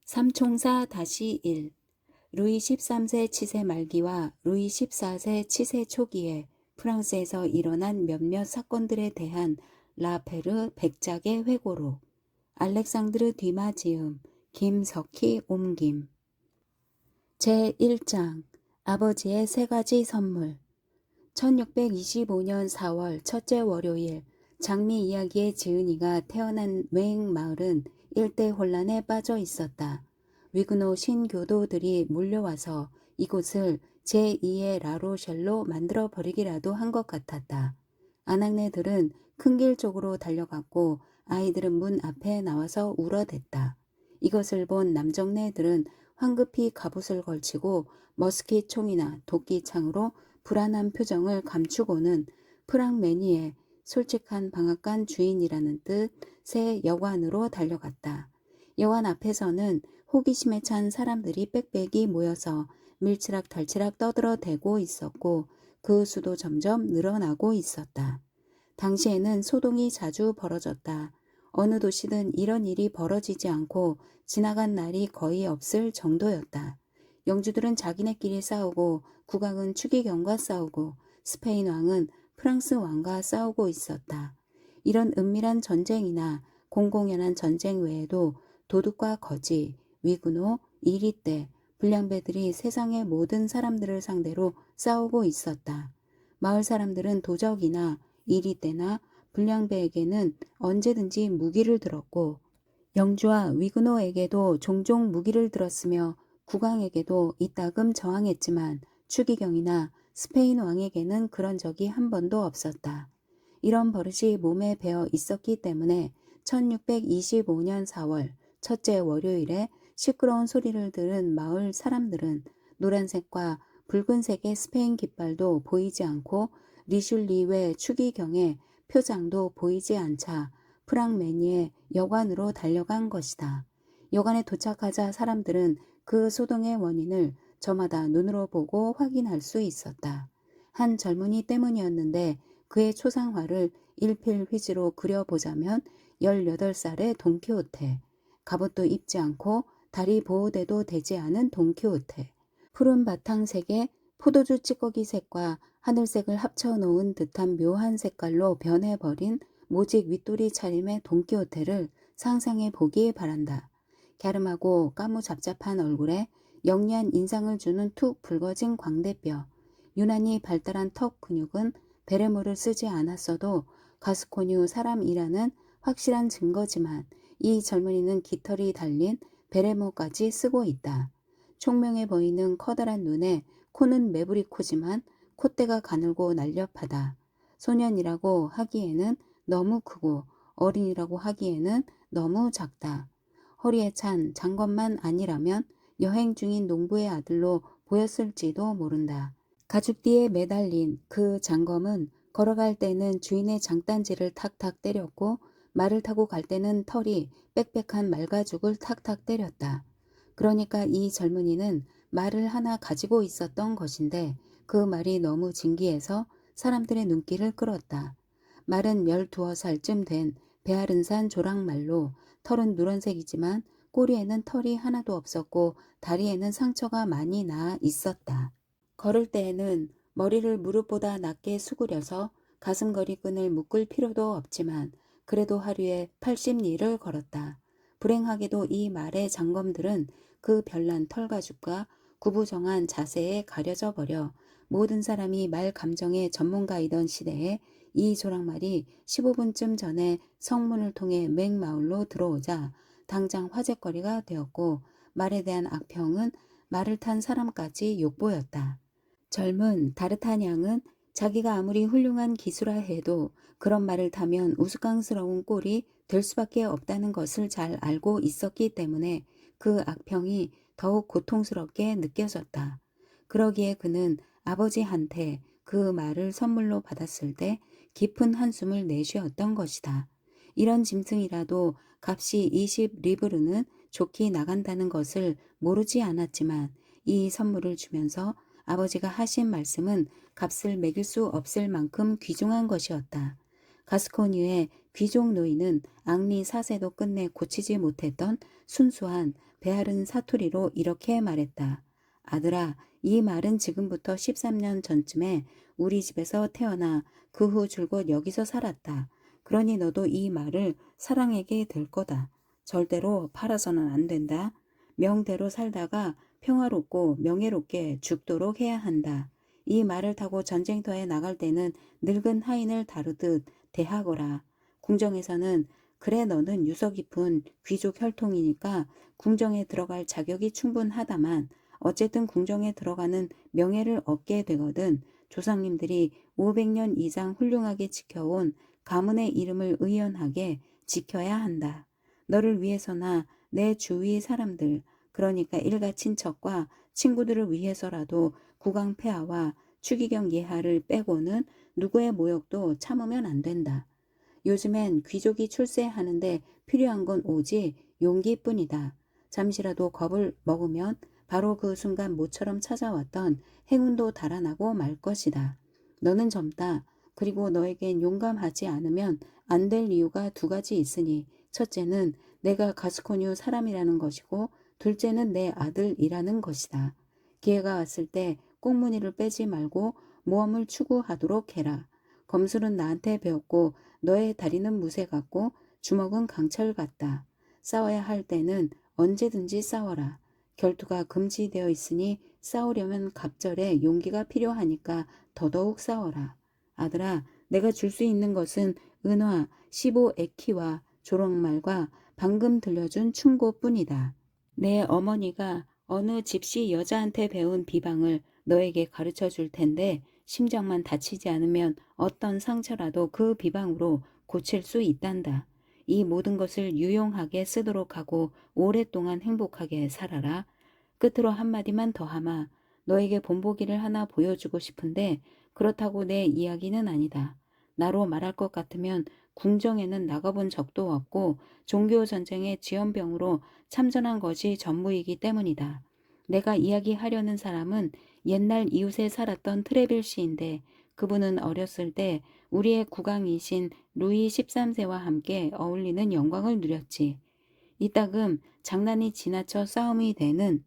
삼총사-1 루이 13세 치세 말기와 루이 14세 치세 초기에 프랑스에서 일어난 몇몇 사건들에 대한 라페르 백작의 회고록, 알렉상드르 뒤마 지음, 김석희 옮김. 제1장 아버지의 세 가지 선물. 1625년 4월 첫째 월요일, 장미 이야기의 지은이가 태어난 웽 마을은 일대 혼란에 빠져 있었다. 위그노 신교도들이 몰려와서 이곳을 제2의 라로셸로 만들어 버리기라도 한 것 같았다. 아낙네들은 큰 길 쪽으로 달려갔고 아이들은 문 앞에 나와서 울어댔다. 이것을 본 남정네들은 황급히 갑옷을 걸치고 머스킷 총이나 도끼창으로 불안한 표정을 감추고는 프랑메니에 솔직한 방앗간 주인이라는 뜻의 여관으로 달려갔다. 여관 앞에서는 호기심에 찬 사람들이 빽빽이 모여서 밀치락달치락 떠들어대고 있었고 그 수도 점점 늘어나고 있었다. 당시에는 소동이 자주 벌어졌다. 어느 도시든 이런 일이 벌어지지 않고 지나간 날이 거의 없을 정도였다. 영주들은 자기네끼리 싸우고 국왕은 추기경과 싸우고 스페인 왕은 프랑스 왕과 싸우고 있었다. 이런 은밀한 전쟁이나 공공연한 전쟁 외에도 도둑과 거지, 위구노, 이리떼, 불량배들이 세상의 모든 사람들을 상대로 싸우고 있었다. 마을 사람들은 도적이나 이리떼나 불량배에게는 언제든지 무기를 들었고 영주와 위그노에게도 종종 무기를 들었으며 국왕에게도 이따금 저항했지만 추기경이나 스페인 왕에게는 그런 적이 한 번도 없었다. 이런 버릇이 몸에 배어 있었기 때문에 1625년 4월 첫째 월요일에 시끄러운 소리를 들은 마을 사람들은 노란색과 붉은색의 스페인 깃발도 보이지 않고 리슐리외 추기경의 표장도 보이지 않자 프랑메니의 여관으로 달려간 것이다. 여관에 도착하자 사람들은 그 소동의 원인을 저마다 눈으로 보고 확인할 수 있었다. 한 젊은이 때문이었는데 그의 초상화를 일필휘지로 그려보자면 18살의 돈키호테, 갑옷도 입지 않고 다리 보호대도 되지 않은 돈키호테, 푸른 바탕색의 포도주 찌꺼기 색과 하늘색을 합쳐놓은 듯한 묘한 색깔로 변해버린 모직 윗도리 차림의 돈키호테를 상상해 보기 바란다. 갸름하고 까무잡잡한 얼굴에 영리한 인상을 주는 툭 붉어진 광대뼈, 유난히 발달한 턱 근육은 베레모를 쓰지 않았어도 가스코뉴 사람이라는 확실한 증거지만 이 젊은이는 깃털이 달린 베레모까지 쓰고 있다. 총명해 보이는 커다란 눈에 코는 매부리 코지만 콧대가 가늘고 날렵하다. 소년이라고 하기에는 너무 크고 어린이라고 하기에는 너무 작다. 허리에 찬 장검만 아니라면 여행 중인 농부의 아들로 보였을지도 모른다. 가죽띠에 매달린 그 장검은 걸어갈 때는 주인의 장단지를 탁탁 때렸고 말을 타고 갈 때는 털이 빽빽한 말가죽을 탁탁 때렸다. 그러니까 이 젊은이는 말을 하나 가지고 있었던 것인데 그 말이 너무 진기해서 사람들의 눈길을 끌었다. 말은 12살쯤 된 배아른산 조랑말로 털은 누런색이지만 꼬리에는 털이 하나도 없었고 다리에는 상처가 많이 나 있었다. 걸을 때에는 머리를 무릎보다 낮게 수그려서 가슴걸이끈을 묶을 필요도 없지만 그래도 하루에 80리를 걸었다. 불행하게도 이 말의 장검들은 그 별난 털가죽과 구부정한 자세에 가려져 버려 모든 사람이 말 감정의 전문가이던 시대에 이 조랑말이 15분쯤 전에 성문을 통해 맹마을로 들어오자 당장 화제거리가 되었고 말에 대한 악평은 말을 탄 사람까지 욕보였다. 젊은 다르타냥은 자기가 아무리 훌륭한 기수라 해도 그런 말을 타면 우스꽝스러운 꼴이 될 수밖에 없다는 것을 잘 알고 있었기 때문에 그 악평이 더욱 고통스럽게 느껴졌다. 그러기에 그는 아버지한테 그 말을 선물로 받았을 때 깊은 한숨을 내쉬었던 것이다. 이런 짐승이라도 값이 20리브르는 좋게 나간다는 것을 모르지 않았지만 이 선물을 주면서 아버지가 하신 말씀은 값을 매길 수 없을 만큼 귀중한 것이었다. 가스코니의 귀족 노인은 앙리 4세도 끝내 고치지 못했던 순수한 베아른 사투리로 이렇게 말했다. 아들아, 이 말은 지금부터 13년 전쯤에 우리 집에서 태어나 그 후 줄곧 여기서 살았다. 그러니 너도 이 말을 사랑하게 될 거다. 절대로 팔아서는 안 된다. 명대로 살다가 평화롭고 명예롭게 죽도록 해야 한다. 이 말을 타고 전쟁터에 나갈 때는 늙은 하인을 다루듯 대하거라. 궁정에서는 그래 너는 유서 깊은 귀족 혈통이니까 궁정에 들어갈 자격이 충분하다만 어쨌든 궁정에 들어가는 명예를 얻게 되거든 조상님들이 500년 이상 훌륭하게 지켜온 가문의 이름을 의연하게 지켜야 한다. 너를 위해서나 내 주위 사람들 그러니까 일가 친척과 친구들을 위해서라도 국왕 폐하와 추기경 예하를 빼고는 누구의 모욕도 참으면 안 된다. 요즘엔 귀족이 출세하는데 필요한 건 오직 용기뿐이다. 잠시라도 겁을 먹으면 바로 그 순간 모처럼 찾아왔던 행운도 달아나고 말 것이다. 너는 젊다. 그리고 너에겐 용감하지 않으면 안 될 이유가 두 가지 있으니 첫째는 내가 가스코뉴 사람이라는 것이고 둘째는 내 아들이라는 것이다. 기회가 왔을 때 꽁무니를 빼지 말고 모험을 추구하도록 해라. 검술은 나한테 배웠고 너의 다리는 무쇠 같고 주먹은 강철 같다. 싸워야 할 때는 언제든지 싸워라. 결투가 금지되어 있으니 싸우려면 갑절에 용기가 필요하니까 더더욱 싸워라. 아들아, 내가 줄 수 있는 것은 은화 15에키와 조롱말과 방금 들려준 충고뿐이다. 내 어머니가 어느 집시 여자한테 배운 비방을 너에게 가르쳐 줄 텐데 심장만 다치지 않으면 어떤 상처라도 그 비방으로 고칠 수 있단다. 이 모든 것을 유용하게 쓰도록 하고 오랫동안 행복하게 살아라. 끝으로 한마디만 더 하마. 너에게 본보기를 하나 보여주고 싶은데 그렇다고 내 이야기는 아니다. 나로 말할 것 같으면 궁정에는 나가본 적도 없고 종교전쟁의 지연병으로 참전한 것이 전부이기 때문이다. 내가 이야기하려는 사람은 옛날 이웃에 살았던 트레빌 씨인데 그분은 어렸을 때 우리의 국왕이신 루이 13세와 함께 어울리는 영광을 누렸지. 이따금 장난이 지나쳐 싸움이 되는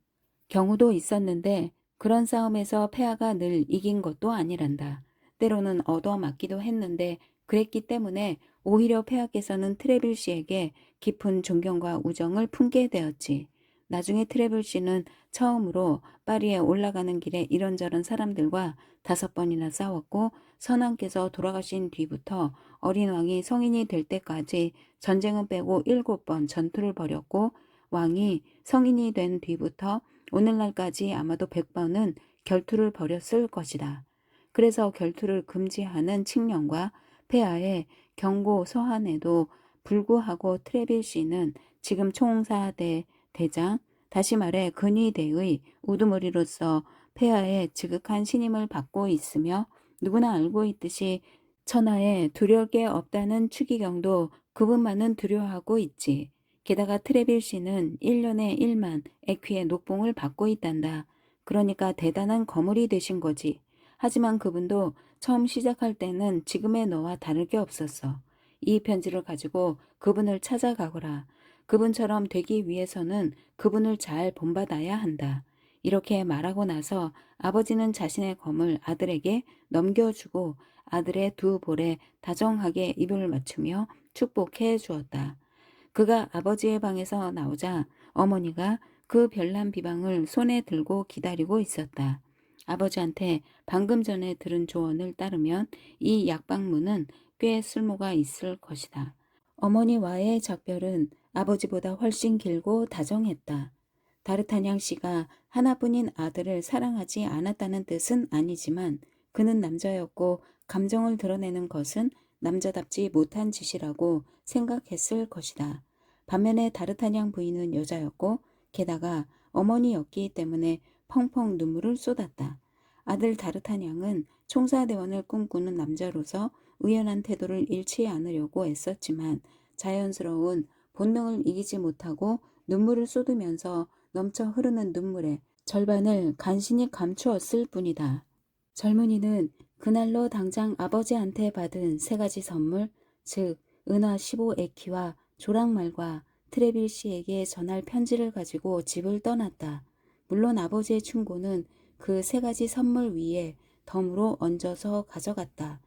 경우도 있었는데 그런 싸움에서 폐하가 늘 이긴 것도 아니란다. 때로는 얻어맞기도 했는데 그랬기 때문에 오히려 폐하께서는 트레빌 씨에게 깊은 존경과 우정을 품게 되었지. 나중에 트레빌 씨는 처음으로 파리에 올라가는 길에 이런저런 사람들과 5번이나 싸웠고 선왕께서 돌아가신 뒤부터 어린 왕이 성인이 될 때까지 전쟁은 빼고 7번 전투를 벌였고 왕이 성인이 된 뒤부터 오늘날까지 아마도 100번은 결투를 벌였을 것이다. 그래서 결투를 금지하는 칙령과 폐하의 경고 서한에도 불구하고 트레빌 씨는 지금 총사대 대장, 다시 말해 근위대의 우두머리로서 폐하의 지극한 신임을 받고 있으며 누구나 알고 있듯이 천하에 두려울 게 없다는 추기경도 그분만은 두려워하고 있지. 게다가 트레빌 씨는 1년에 1만 에퀴의 녹봉을 받고 있단다. 그러니까 대단한 거물이 되신 거지. 하지만 그분도 처음 시작할 때는 지금의 너와 다를 게 없었어. 이 편지를 가지고 그분을 찾아가거라. 그분처럼 되기 위해서는 그분을 잘 본받아야 한다. 이렇게 말하고 나서 아버지는 자신의 검을 아들에게 넘겨주고 아들의 두 볼에 다정하게 입을 맞추며 축복해 주었다. 그가 아버지의 방에서 나오자 어머니가 그 별난 비방을 손에 들고 기다리고 있었다. 아버지한테 방금 전에 들은 조언을 따르면 이 약방문은 꽤 쓸모가 있을 것이다. 어머니와의 작별은 아버지보다 훨씬 길고 다정했다. 다르타냥 씨가 하나뿐인 아들을 사랑하지 않았다는 뜻은 아니지만 그는 남자였고 감정을 드러내는 것은 남자답지 못한 짓이라고 생각했을 것이다. 반면에 다르타냥 부인은 여자였고 게다가 어머니였기 때문에 펑펑 눈물을 쏟았다. 아들 다르타냥은 총사대원을 꿈꾸는 남자로서 의연한 태도를 잃지 않으려고 애썼지만 자연스러운 본능을 이기지 못하고 눈물을 쏟으면서 넘쳐 흐르는 눈물의 절반을 간신히 감추었을 뿐이다. 젊은이는 그날로 당장 아버지한테 받은 3가지 선물, 즉 은화 15에키와 조랑말과 트레빌 씨에게 전할 편지를 가지고 집을 떠났다. 물론 아버지의 충고는 그 세 가지 선물 위에 덤으로 얹어서 가져갔다.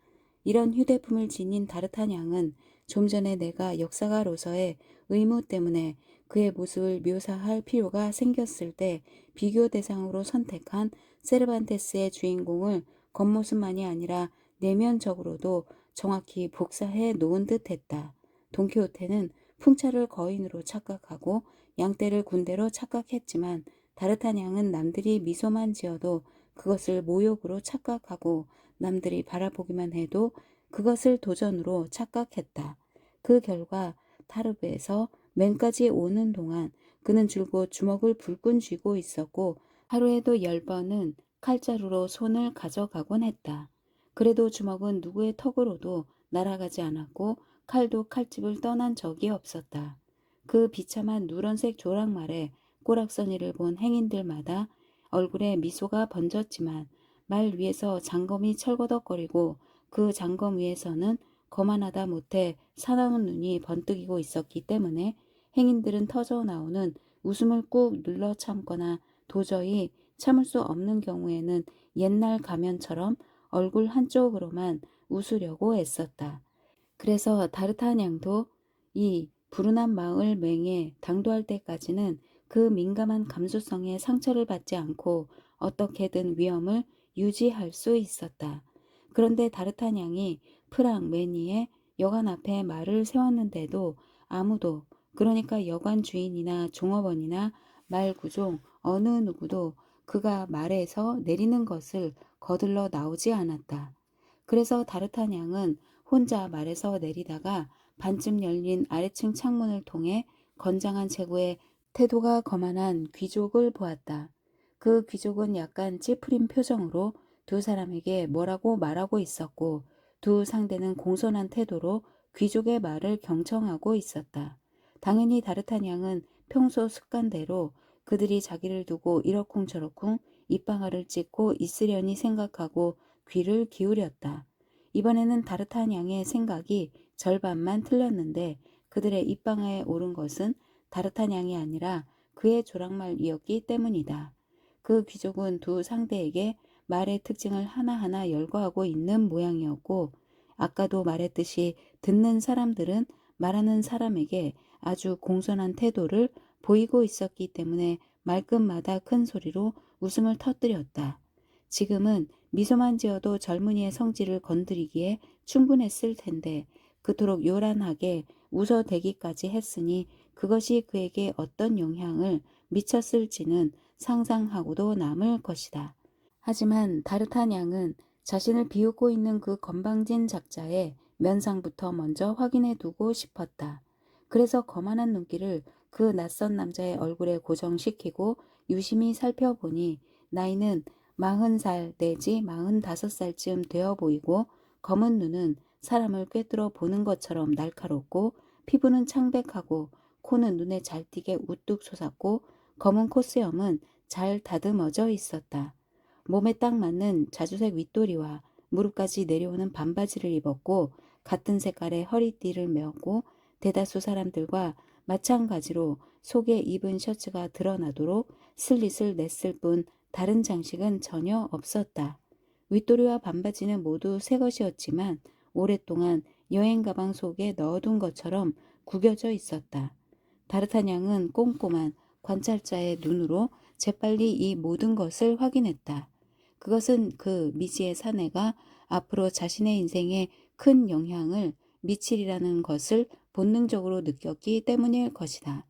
이런 휴대품을 지닌 다르타냥은 좀 전에 내가 역사가로서의 의무 때문에 그의 모습을 묘사할 필요가 생겼을 때 비교 대상으로 선택한 세르반테스의 주인공을 겉모습만이 아니라 내면적으로도 정확히 복사해 놓은 듯 했다. 돈키호테는 풍차를 거인으로 착각하고 양떼를 군대로 착각했지만 다르타냥은 남들이 미소만 지어도 그것을 모욕으로 착각하고 남들이 바라보기만 해도 그것을 도전으로 착각했다. 그 결과 타르브에서 맨까지 오는 동안 그는 줄곧 주먹을 불끈 쥐고 있었고 하루에도 10번은 칼자루로 손을 가져가곤 했다. 그래도 주먹은 누구의 턱으로도 날아가지 않았고 칼도 칼집을 떠난 적이 없었다. 그 비참한 누런색 조랑말에 꼬락서니를 본 행인들마다 얼굴에 미소가 번졌지만 말 위에서 장검이 철거덕거리고 그 장검 위에서는 거만하다 못해 사나운 눈이 번뜩이고 있었기 때문에 행인들은 터져 나오는 웃음을 꾹 눌러 참거나 도저히 참을 수 없는 경우에는 옛날 가면처럼 얼굴 한쪽으로만 웃으려고 애썼다. 그래서 다르타냥도 이 불운한 마을 맹에 당도할 때까지는 그 민감한 감수성에 상처를 받지 않고 어떻게든 위엄을 유지할 수 있었다. 그런데 다르타냥이 프랑 매니의 여관 앞에 말을 세웠는데도 아무도, 그러니까 여관 주인이나 종업원이나 말구종 어느 누구도 그가 말에서 내리는 것을 거들러 나오지 않았다. 그래서 다르타냥은 혼자 말에서 내리다가 반쯤 열린 아래층 창문을 통해 건장한 체구의 태도가 거만한 귀족을 보았다. 그 귀족은 약간 찌푸린 표정으로 두 사람에게 뭐라고 말하고 있었고 두 상대는 공손한 태도로 귀족의 말을 경청하고 있었다. 당연히 다르타냥은 평소 습관대로 그들이 자기를 두고 이러쿵저러쿵 입방아를 찢고 있으려니 생각하고 귀를 기울였다. 이번에는 다르타냥의 생각이 절반만 틀렸는데 그들의 입방아에 오른 것은 다르타냥이 아니라 그의 조랑말이었기 때문이다. 그 귀족은 두 상대에게 말의 특징을 하나하나 열거하고 있는 모양이었고 아까도 말했듯이 듣는 사람들은 말하는 사람에게 아주 공손한 태도를 보이고 있었기 때문에 말끝마다 큰 소리로 웃음을 터뜨렸다. 지금은 미소만 지어도 젊은이의 성질을 건드리기에 충분했을 텐데 그토록 요란하게 웃어대기까지 했으니 그것이 그에게 어떤 영향을 미쳤을지는 상상하고도 남을 것이다. 하지만 다르타냥은 자신을 비웃고 있는 그 건방진 작자의 면상부터 먼저 확인해 두고 싶었다. 그래서 거만한 눈길을 그 낯선 남자의 얼굴에 고정시키고 유심히 살펴보니 나이는 40살 내지 45살쯤 되어 보이고 검은 눈은 사람을 꿰뚫어 보는 것처럼 날카롭고 피부는 창백하고 코는 눈에 잘 띄게 우뚝 솟았고 검은 콧수염은 잘 다듬어져 있었다. 몸에 딱 맞는 자주색 윗도리와 무릎까지 내려오는 반바지를 입었고 같은 색깔의 허리띠를 메었고 대다수 사람들과 마찬가지로 속에 입은 셔츠가 드러나도록 슬릿을 냈을 뿐 다른 장식은 전혀 없었다. 윗도리와 반바지는 모두 새 것이었지만 오랫동안 여행 가방 속에 넣어둔 것처럼 구겨져 있었다. 다르타냥은 꼼꼼한 관찰자의 눈으로 재빨리 이 모든 것을 확인했다. 그것은 그 미지의 사내가 앞으로 자신의 인생에 큰 영향을 미치리라는 것을 본능적으로 느꼈기 때문일 것이다.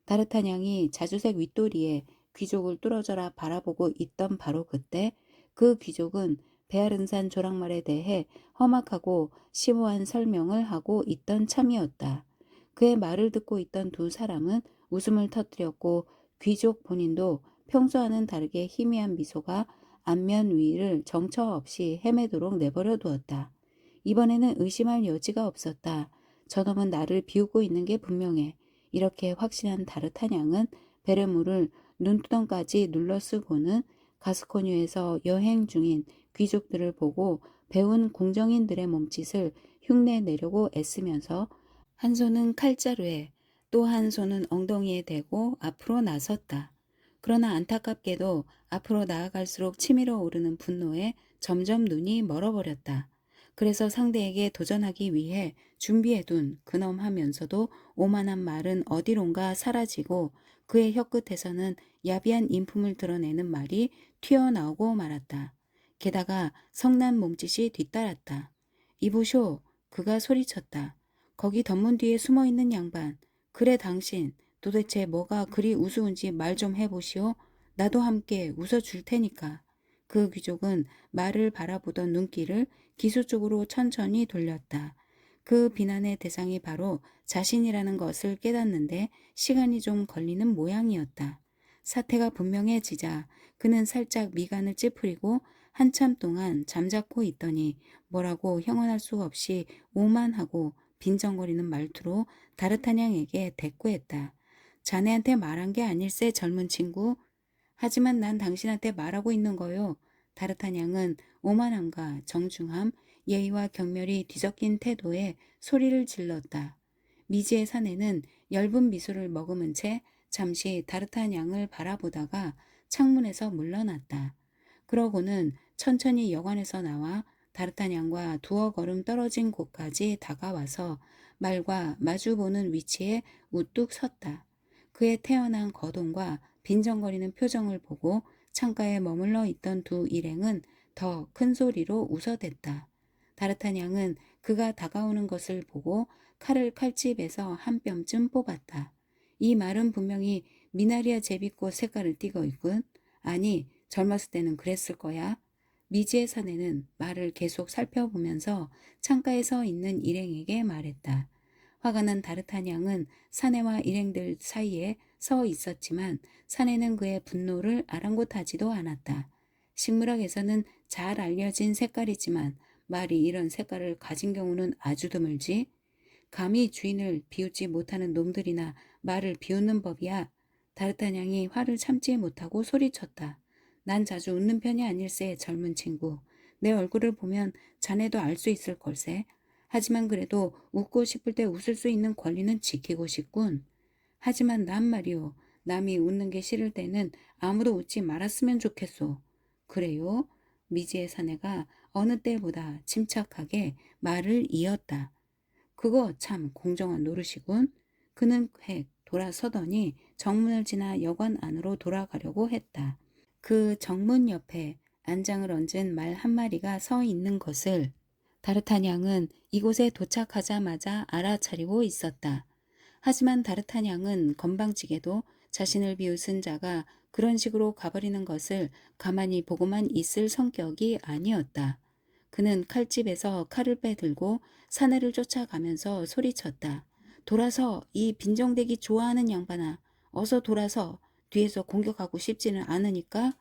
다르타냥이 자주색 윗도리에 귀족을 뚫어져라 바라보고 있던 바로 그때 그 귀족은 베아른산 조랑말에 대해 험악하고 심오한 설명을 하고 있던 참이었다. 그의 말을 듣고 있던 두 사람은 웃음을 터뜨렸고 귀족 본인도 평소와는 다르게 희미한 미소가 안면 위를 정처 없이 헤매도록 내버려 두었다. 이번에는 의심할 여지가 없었다. 저놈은 나를 비웃고 있는 게 분명해. 이렇게 확신한 다르타냥은 베르무를 눈두덩까지 눌러쓰고는 가스코뉴에서 여행 중인 귀족들을 보고 배운 궁정인들의 몸짓을 흉내 내려고 애쓰면서 한 손은 칼자루에 또 한 손은 엉덩이에 대고 앞으로 나섰다. 그러나 안타깝게도 앞으로 나아갈수록 치밀어 오르는 분노에 점점 눈이 멀어버렸다. 그래서 상대에게 도전하기 위해 준비해둔 근엄하면서도 오만한 말은 어디론가 사라지고 그의 혀끝에서는 야비한 인품을 드러내는 말이 튀어나오고 말았다. 게다가 성난 몸짓이 뒤따랐다. 이보쇼, 그가 소리쳤다. 거기 덧문 뒤에 숨어있는 양반. 그래 당신, 도대체 뭐가 그리 우스운지 말 좀 해보시오. 나도 함께 웃어줄 테니까. 그 귀족은 말을 바라보던 눈길을 기수 쪽으로 천천히 돌렸다. 그 비난의 대상이 바로 자신이라는 것을 깨닫는데 시간이 좀 걸리는 모양이었다. 사태가 분명해지자 그는 살짝 미간을 찌푸리고 한참 동안 잠자코 있더니 뭐라고 형언할 수 없이 오만하고 빈정거리는 말투로 다르타냥에게 대꾸했다. 자네한테 말한 게 아닐세 젊은 친구. 하지만 난 당신한테 말하고 있는 거요. 다르타냥은 오만함과 정중함, 예의와 경멸이 뒤섞인 태도에 소리를 질렀다. 미지의 사내는 엷은 미소를 머금은 채 잠시 다르타냥을 바라보다가 창문에서 물러났다. 그러고는 천천히 여관에서 나와 다르타냥과 두어 걸음 떨어진 곳까지 다가와서 말과 마주보는 위치에 우뚝 섰다. 그의 태어난 거동과 빈정거리는 표정을 보고 창가에 머물러 있던 두 일행은 더 큰 소리로 웃어댔다. 다르타냥은 그가 다가오는 것을 보고 칼을 칼집에서 한 뼘쯤 뽑았다. 이 말은 분명히 미나리아 제비꽃 색깔을 띠고 있군. 아니, 젊었을 때는 그랬을 거야. 미지의 사내는 말을 계속 살펴보면서 창가에 서 있는 일행에게 말했다. 화가 난 다르타냥은 사내와 일행들 사이에 서 있었지만 사내는 그의 분노를 아랑곳하지도 않았다. 식물학에서는 잘 알려진 색깔이지만 말이 이런 색깔을 가진 경우는 아주 드물지. 감히 주인을 비웃지 못하는 놈들이나 말을 비웃는 법이야. 다르타냥이 화를 참지 못하고 소리쳤다. 난 자주 웃는 편이 아닐세, 젊은 친구. 내 얼굴을 보면 자네도 알 수 있을 걸세. 하지만 그래도 웃고 싶을 때 웃을 수 있는 권리는 지키고 싶군. 하지만 난 말이오. 남이 웃는 게 싫을 때는 아무도 웃지 말았으면 좋겠소. 그래요? 미지의 사내가 어느 때보다 침착하게 말을 이었다. 그거 참 공정한 노릇이군. 그는 획 돌아서더니 정문을 지나 여관 안으로 돌아가려고 했다. 그 정문 옆에 안장을 얹은 말 한 마리가 서 있는 것을 다르타냥은 이곳에 도착하자마자 알아차리고 있었다. 하지만 다르타냥은 건방지게도 자신을 비웃은 자가 그런 식으로 가버리는 것을 가만히 보고만 있을 성격이 아니었다. 그는 칼집에서 칼을 빼들고 사내를 쫓아가면서 소리쳤다. 돌아서, 이 빈정대기 좋아하는 양반아. 어서 돌아서. 뒤에서 공격하고 싶지는 않으니까.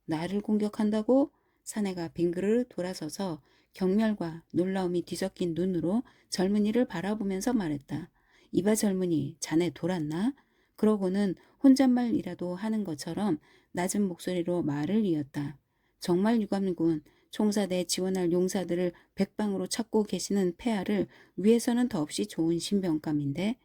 나를 공격한다고? 사내가 빙그르르 돌아서서 경멸과 놀라움이 뒤섞인 눈으로 젊은이를 바라보면서 말했다. 이봐 젊은이, 자네 돌았나? 그러고는 혼잣말이라도 하는 것처럼 낮은 목소리로 말을 이었다. 정말 유감이군. 총사대에 지원할 용사들을 백방으로 찾고 계시는 폐하를 위해서는 더없이 좋은 신병감인데.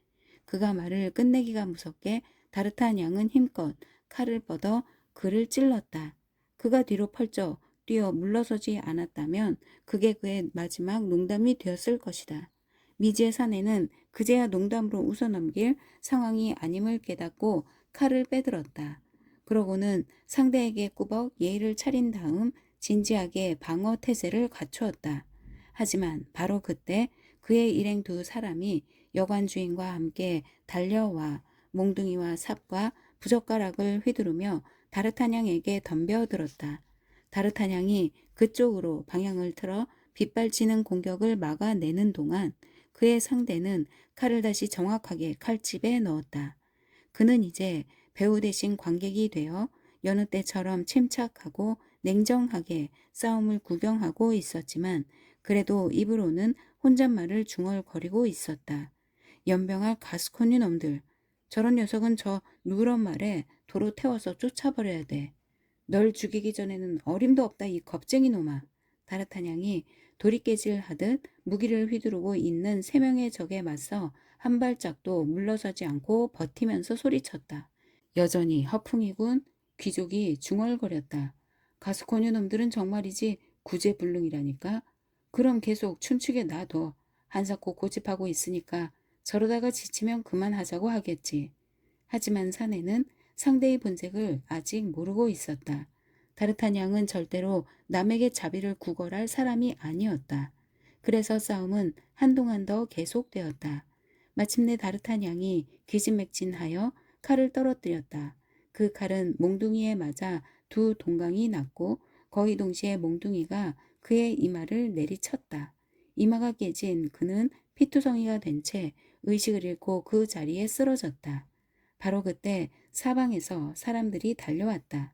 그가 말을 끝내기가 무섭게 다르타냥은 힘껏 칼을 뻗어 그를 찔렀다. 그가 뒤로 펄쩍 뛰어 물러서지 않았다면 그게 그의 마지막 농담이 되었을 것이다. 미지의 사내는 그제야 농담으로 웃어넘길 상황이 아님을 깨닫고 칼을 빼들었다. 그러고는 상대에게 꾸벅 예의를 차린 다음 진지하게 방어 태세를 갖추었다. 하지만 바로 그때 그의 일행 두 사람이 여관 주인과 함께 달려와 몽둥이와 삽과 부젓가락을 휘두르며 다르타냥에게 덤벼들었다. 다르타냥이 그쪽으로 방향을 틀어 빗발치는 공격을 막아내는 동안 그의 상대는 칼을 다시 정확하게 칼집에 넣었다. 그는 이제 배우 대신 관객이 되어 여느 때처럼 침착하고 냉정하게 싸움을 구경하고 있었지만 그래도 입으로는 혼잣말을 중얼거리고 있었다. 연병할 가스코니 놈들. 저런 녀석은 저 누런 말에 도로 태워서 쫓아버려야 돼. 널 죽이기 전에는 어림도 없다 이 겁쟁이 놈아. 다르타냥이 도리깨질하듯 무기를 휘두르고 있는 세 명의 적에 맞서 한 발짝도 물러서지 않고 버티면서 소리쳤다. 여전히 허풍이군. 귀족이 중얼거렸다. 가스코뉴 놈들은 정말이지 구제불능이라니까. 그럼 계속 춤추게 놔둬. 한사코 고집하고 있으니까 저러다가 지치면 그만하자고 하겠지. 하지만 사내는 상대의 본색을 아직 모르고 있었다. 다르타냥은 절대로 남에게 자비를 구걸할 사람이 아니었다. 그래서 싸움은 한동안 더 계속되었다. 마침내 다르타냥이 기진맥진하여 칼을 떨어뜨렸다. 그 칼은 몽둥이에 맞아 두 동강이 났고 거의 동시에 몽둥이가 그의 이마를 내리쳤다. 이마가 깨진 그는 피투성이가 된 채 의식을 잃고 그 자리에 쓰러졌다. 바로 그때 사방에서 사람들이 달려왔다.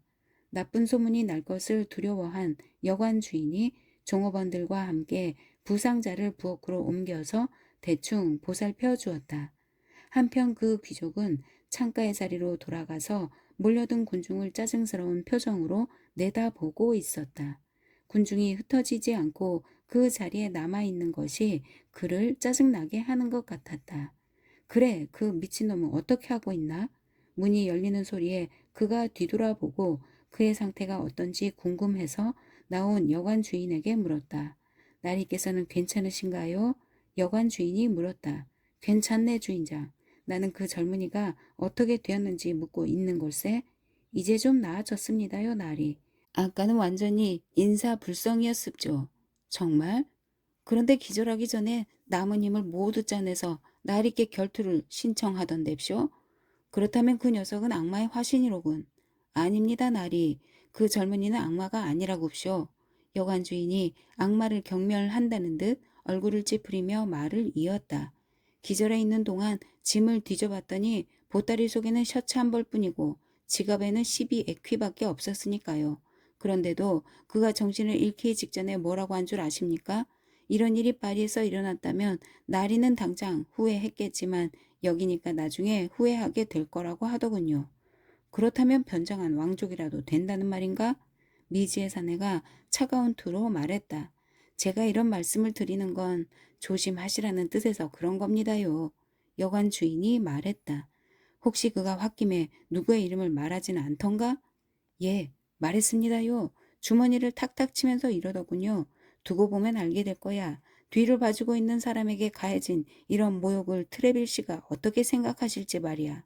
나쁜 소문이 날 것을 두려워한 여관 주인이 종업원들과 함께 부상자를 부엌으로 옮겨서 대충 보살펴 주었다. 한편 그 귀족은 창가의 자리로 돌아가서 몰려든 군중을 짜증스러운 표정으로 내다보고 있었다. 군중이 흩어지지 않고 그 자리에 남아있는 것이 그를 짜증나게 하는 것 같았다. 그래, 그 미친놈은 어떻게 하고 있나? 문이 열리는 소리에 그가 뒤돌아보고 그의 상태가 어떤지 궁금해서 나온 여관 주인에게 물었다. 나리께서는 괜찮으신가요? 여관 주인이 물었다. 괜찮네, 주인장. 나는 그 젊은이가 어떻게 되었는지 묻고 있는 걸세. 이제 좀 나아졌습니다요, 나리. 아까는 완전히 인사불성이었습죠. 정말? 그런데 기절하기 전에 남은 힘을 모두 짜내서 나리께 결투를 신청하던뎁쇼. 그렇다면 그 녀석은 악마의 화신이로군. 아닙니다, 나리. 그 젊은이는 악마가 아니라고쇼. 여관 주인이 악마를 경멸한다는 듯 얼굴을 찌푸리며 말을 이었다. 기절해 있는 동안 짐을 뒤져봤더니 보따리 속에는 셔츠 한 벌뿐이고 지갑에는 12에퀴밖에 없었으니까요. 그런데도 그가 정신을 잃기 직전에 뭐라고 한 줄 아십니까? 이런 일이 파리에서 일어났다면 나리는 당장 후회했겠지만 여기니까 나중에 후회하게 될 거라고 하더군요. 그렇다면 변장한 왕족이라도 된다는 말인가? 미지의 사내가 차가운 투로 말했다. 제가 이런 말씀을 드리는 건 조심하시라는 뜻에서 그런 겁니다요. 여관 주인이 말했다. 혹시 그가 홧김에 누구의 이름을 말하지는 않던가? 예, 말했습니다요. 주머니를 탁탁 치면서 이러더군요. 두고 보면 알게 될 거야. 뒤를 봐주고 있는 사람에게 가해진 이런 모욕을 트레빌 씨가 어떻게 생각하실지 말이야.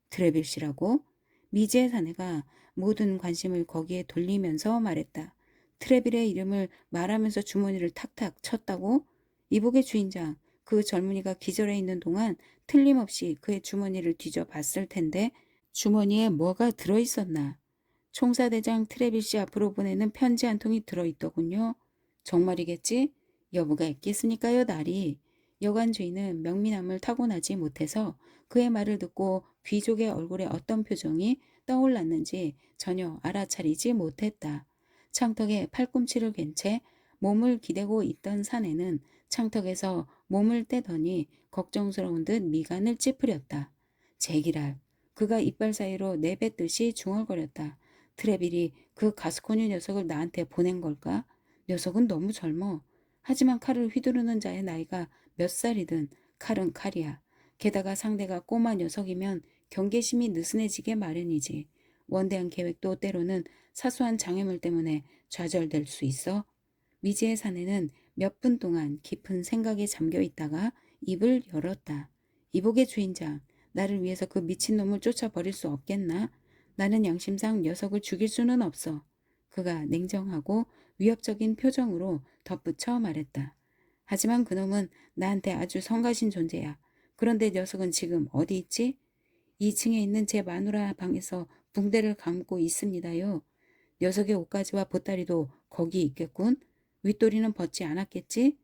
트레빌 씨라고? 미지의 사내가 모든 관심을 거기에 돌리면서 말했다. 트레빌의 이름을 말하면서 주머니를 탁탁 쳤다고? 이복의 주인장, 그 젊은이가 기절해 있는 동안 틀림없이 그의 주머니를 뒤져 봤을 텐데 주머니에 뭐가 들어있었나? 총사대장 트레빌 씨 앞으로 보내는 편지 한 통이 들어있더군요. 정말이겠지? 여부가 있겠습니까요, 나리? 여관 주인은 명민함을 타고나지 못해서 그의 말을 듣고 귀족의 얼굴에 어떤 표정이 떠올랐는지 전혀 알아차리지 못했다. 창턱에 팔꿈치를 괸 채 몸을 기대고 있던 사내는 창턱에서 몸을 떼더니 걱정스러운 듯 미간을 찌푸렸다. 제기랄, 그가 이빨 사이로 내뱉듯이 중얼거렸다. 트레빌이 그 가스코뉴 녀석을 나한테 보낸 걸까? 녀석은 너무 젊어. 하지만 칼을 휘두르는 자의 나이가 몇 살이든 칼은 칼이야. 게다가 상대가 꼬마 녀석이면 경계심이 느슨해지게 마련이지. 원대한 계획도 때로는 사소한 장애물 때문에 좌절될 수 있어. 미지의 사내는 몇 분 동안 깊은 생각에 잠겨 있다가 입을 열었다. 이복의 주인장, 나를 위해서 그 미친놈을 쫓아버릴 수 없겠나? 나는 양심상 녀석을 죽일 수는 없어. 그가 냉정하고 위협적인 표정으로 덧붙여 말했다. 하지만 그놈은 나한테 아주 성가신 존재야. 그런데 녀석은 지금 어디 있지? 2층에 있는 제 마누라 방에서 붕대를 감고 있습니다요. 녀석의 옷가지와 보따리도 거기 있겠군. 윗도리는 벗지 않았겠지?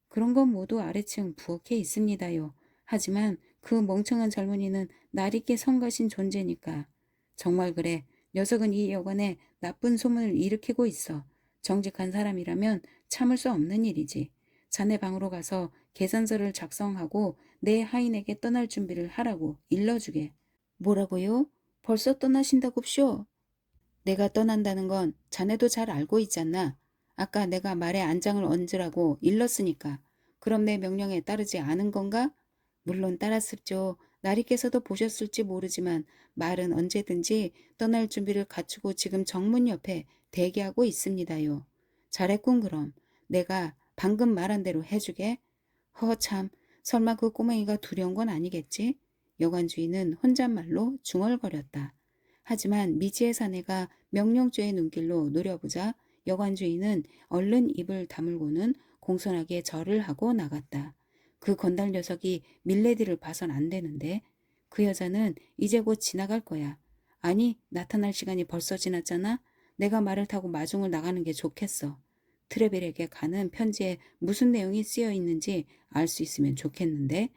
그런 건 모두 아래층 부엌에 있습니다요. 하지만 그 멍청한 젊은이는 나리께 성가신 존재니까. 정말 그래. 녀석은 이 여관에 나쁜 소문을 일으키고 있어. 정직한 사람이라면 참을 수 없는 일이지. 자네 방으로 가서 계산서를 작성하고 내 하인에게 떠날 준비를 하라고 일러주게. 뭐라고요? 벌써 떠나신다고쇼? 내가 떠난다는 건 자네도 잘 알고 있잖아. 아까 내가 말에 안장을 얹으라고 일렀으니까. 그럼 내 명령에 따르지 않은 건가? 물론 따랐을죠. 나리께서도 보셨을지 모르지만 말은 언제든지 떠날 준비를 갖추고 지금 정문 옆에 대기하고 있습니다요. 잘했군 그럼. 내가 방금 말한 대로 해주게. 허참, 설마 그 꼬맹이가 두려운 건 아니겠지? 여관주인은 혼잣말로 중얼거렸다. 하지만 미지의 사내가 명령조의 눈길로 노려보자 여관주인은 얼른 입을 다물고는 공손하게 절을 하고 나갔다. 그 건달 녀석이 밀레디를 봐선 안 되는데 그 여자는 이제 곧 지나갈 거야. 아니, 나타날 시간이 벌써 지났잖아. 내가 말을 타고 마중을 나가는 게 좋겠어. 트레벨에게 가는 편지에 무슨 내용이 쓰여 있는지 알 수 있으면 좋겠는데.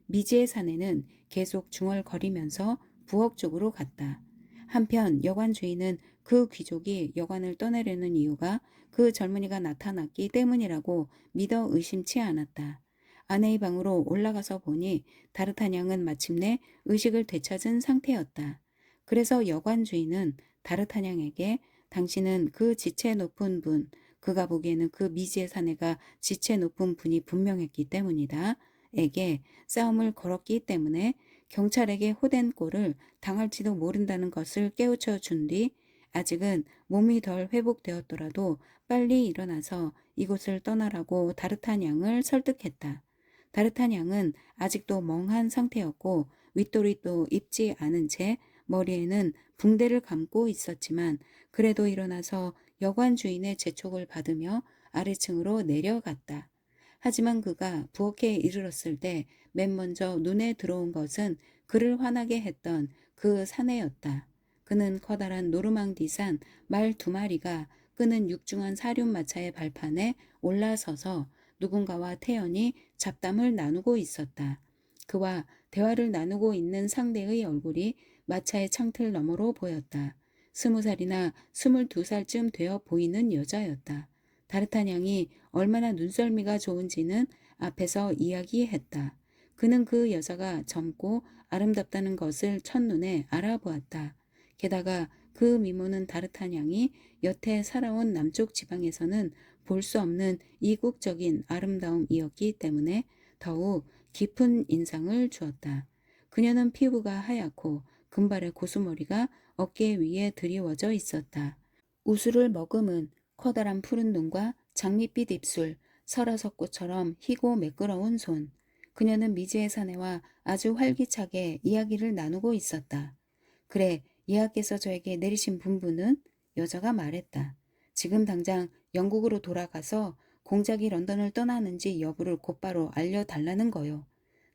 미지의 사내는 계속 중얼거리면서 부엌 쪽으로 갔다. 한편 여관 주인은 그 귀족이 여관을 떠나려는 이유가 그 젊은이가 나타났기 때문이라고 믿어 의심치 않았다. 아내의 방으로 올라가서 보니 다르타냥은 마침내 의식을 되찾은 상태였다. 그래서 여관 주인은 다르타냥에게 당신은 그 지체 높은 분, 그가 보기에는 그 미지의 사내가 지체 높은 분이 분명했기 때문이다. 에게 싸움을 걸었기 때문에 경찰에게 호된 꼴을 당할지도 모른다는 것을 깨우쳐 준 뒤 아직은 몸이 덜 회복되었더라도 빨리 일어나서 이곳을 떠나라고 다르타냥을 설득했다. 다르타냥은 아직도 멍한 상태였고 윗도리도 입지 않은 채 머리에는 붕대를 감고 있었지만 그래도 일어나서 여관 주인의 재촉을 받으며 아래층으로 내려갔다. 하지만 그가 부엌에 이르렀을 때 맨 먼저 눈에 들어온 것은 그를 화나게 했던 그 사내였다. 그는 커다란 노르망디산 말 2마리가 끄는 육중한 사륜마차의 발판에 올라서서 누군가와 태연히 잡담을 나누고 있었다. 그와 대화를 나누고 있는 상대의 얼굴이 마차의 창틀 너머로 보였다. 20살이나 22살쯤 되어 보이는 여자였다. 다르타냥이 얼마나 눈썰미가 좋은지는 앞에서 이야기했다. 그는 그 여자가 젊고 아름답다는 것을 첫눈에 알아보았다. 게다가 그 미모는 다르타냥이 여태 살아온 남쪽 지방에서는 볼 수 없는 이국적인 아름다움이었기 때문에 더욱 깊은 인상을 주었다. 그녀는 피부가 하얗고 금발의 고수머리가 어깨 위에 드리워져 있었다. 우수를 머금은 커다란 푸른 눈과 장밋빛 입술, 설화석꽃처럼 희고 매끄러운 손. 그녀는 미지의 사내와 아주 활기차게 이야기를 나누고 있었다. 그래, 예하께서 저에게 내리신 분부는? 여자가 말했다. 지금 당장 영국으로 돌아가서 공작이 런던을 떠나는지 여부를 곧바로 알려달라는 거요.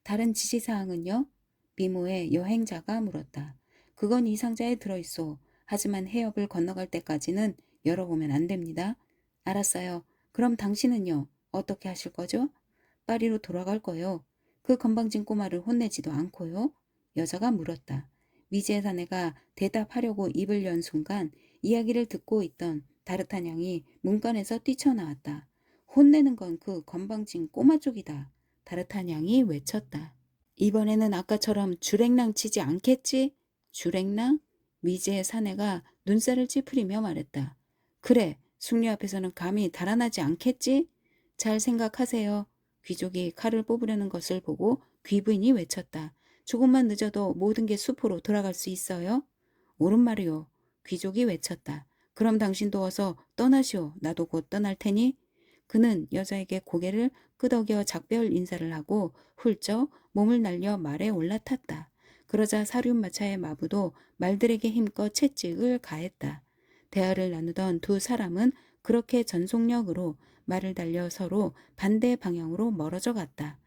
다른 지시사항은요? 미모의 여행자가 물었다. 그건 이 상자에 들어있소. 하지만 해협을 건너갈 때까지는 열어보면 안 됩니다. 알았어요. 그럼 당신은요? 어떻게 하실 거죠? 파리로 돌아갈 거요. 그 건방진 꼬마를 혼내지도 않고요. 여자가 물었다. 미지의 사내가 대답하려고 입을 연 순간 이야기를 듣고 있던 다르타냥이 문간에서 뛰쳐나왔다. 혼내는 건 그 건방진 꼬마 쪽이다. 다르타냥이 외쳤다. 이번에는 아까처럼 주랭랑 치지 않겠지? 주랭랑? 미지의 사내가 눈살을 찌푸리며 말했다. 그래, 숙녀 앞에서는 감히 달아나지 않겠지? 잘 생각하세요. 귀족이 칼을 뽑으려는 것을 보고 귀부인이 외쳤다. 조금만 늦어도 모든 게 숲으로 돌아갈 수 있어요? 옳은 말이요. 귀족이 외쳤다. 그럼 당신도 어서 떠나시오. 나도 곧 떠날 테니. 그는 여자에게 고개를 끄덕여 작별 인사를 하고 훌쩍 몸을 날려 말에 올라탔다. 그러자 사륜마차의 마부도 말들에게 힘껏 채찍을 가했다. 대화를 나누던 두 사람은 그렇게 전속력으로 말을 달려 서로 반대 방향으로 멀어져 갔다.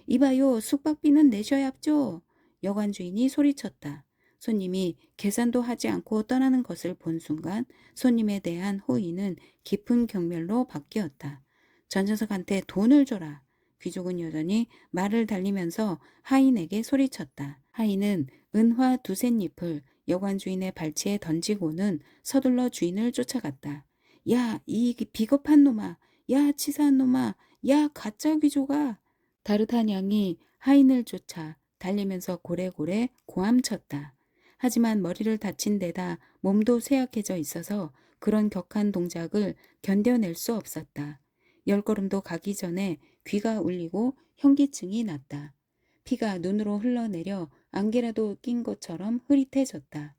이봐요, 숙박비는 내셔야죠. 여관 주인이 소리쳤다. 손님이 계산도 하지 않고 떠나는 것을 본 순간 손님에 대한 호의는 깊은 경멸로 바뀌었다. 전 녀석한테 돈을 줘라. 귀족은 여전히 말을 달리면서 하인에게 소리쳤다. 하인은 은화 2셋잎을 여관 주인의 발치에 던지고는 서둘러 주인을 쫓아갔다. 야, 이 비겁한 놈아! 야, 치사한 놈아! 야, 가짜 귀족아! 다르타냥이 하인을 쫓아 달리면서 고래고래 고함쳤다. 하지만 머리를 다친 데다 몸도 쇠약해져 있어서 그런 격한 동작을 견뎌낼 수 없었다. 10걸음도 가기 전에 귀가 울리고 현기증이 났다. 피가 눈으로 흘러내려 안개라도 낀 것처럼 흐릿해졌다.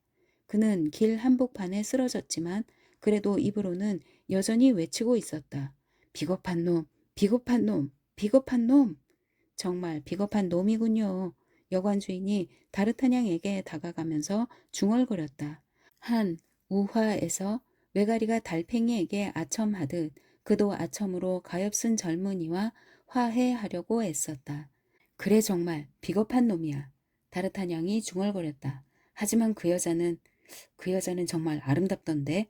그는 길 한복판에 쓰러졌지만 그래도 입으로는 여전히 외치고 있었다. 비겁한 놈, 비겁한 놈, 비겁한 놈. 정말 비겁한 놈이군요. 여관 주인이 다르타냥에게 다가가면서 중얼거렸다. 한 우화에서 외가리가 달팽이에게 아첨하듯 그도 아첨으로 가엾은 젊은이와 화해하려고 애썼다. 그래 정말 비겁한 놈이야. 다르타냥이 중얼거렸다. 하지만 그 여자는 정말 아름답던데.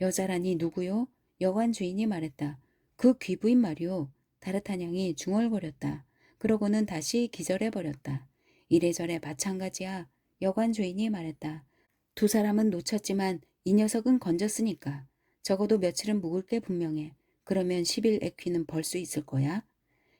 여자라니 누구요? 여관 주인이 말했다. 그 귀부인 말이오. 다르타냥이 중얼거렸다. 그러고는 다시 기절해버렸다. 이래저래 마찬가지야. 여관 주인이 말했다. 두 사람은 놓쳤지만 이 녀석은 건졌으니까. 적어도 며칠은 묵을 게 분명해. 그러면 10일 에퀴는 벌 수 있을 거야.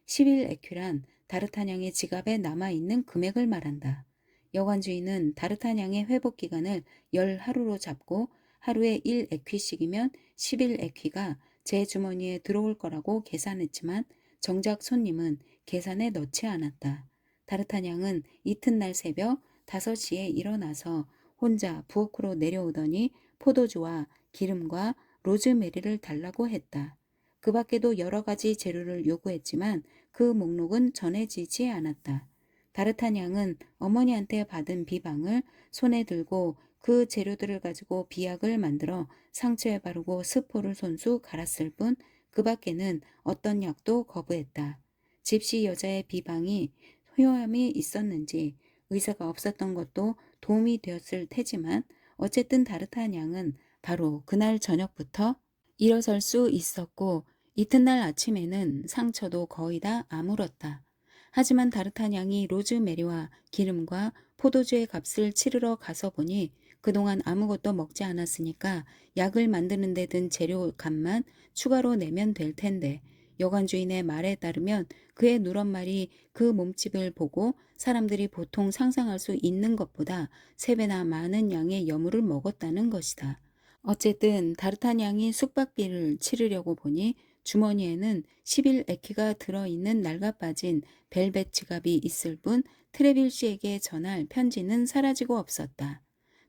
10일 에퀴란 다르타냥의 지갑에 남아있는 금액을 말한다. 여관 주인은 다르타냥의 회복 기간을 10하루로 잡고 하루에 1에퀴씩이면 10일 에퀴가 제 주머니에 들어올 거라고 계산했지만 정작 손님은 계산에 넣지 않았다. 다르타냥은 이튿날 새벽 5시에 일어나서 혼자 부엌으로 내려오더니 포도주와 기름과 로즈메리를 달라고 했다. 그 밖에도 여러 가지 재료를 요구했지만 그 목록은 전해지지 않았다. 다르타냥은 어머니한테 받은 비방을 손에 들고 그 재료들을 가지고 비약을 만들어 상처에 바르고 스포를 손수 갈았을 뿐 그 밖에는 어떤 약도 거부했다. 집시 여자의 비방이 효험이 있었는지 의사가 없었던 것도 도움이 되었을 테지만 어쨌든 다르타냥은 바로 그날 저녁부터 일어설 수 있었고 이튿날 아침에는 상처도 거의 다 아물었다. 하지만 다르타냥이 로즈메리와 기름과 포도주의 값을 치르러 가서 보니 그동안 아무것도 먹지 않았으니까 약을 만드는 데 든 재료 값만 추가로 내면 될 텐데 여관 주인의 말에 따르면 그의 누런말이 그 몸집을 보고 사람들이 보통 상상할 수 있는 것보다 3배나 많은 양의 여물을 먹었다는 것이다. 어쨌든 다르타냥이 숙박비를 치르려고 보니 주머니에는 11 에키가 들어있는 낡아빠진 벨벳 지갑이 있을 뿐 트레빌 씨에게 전할 편지는 사라지고 없었다.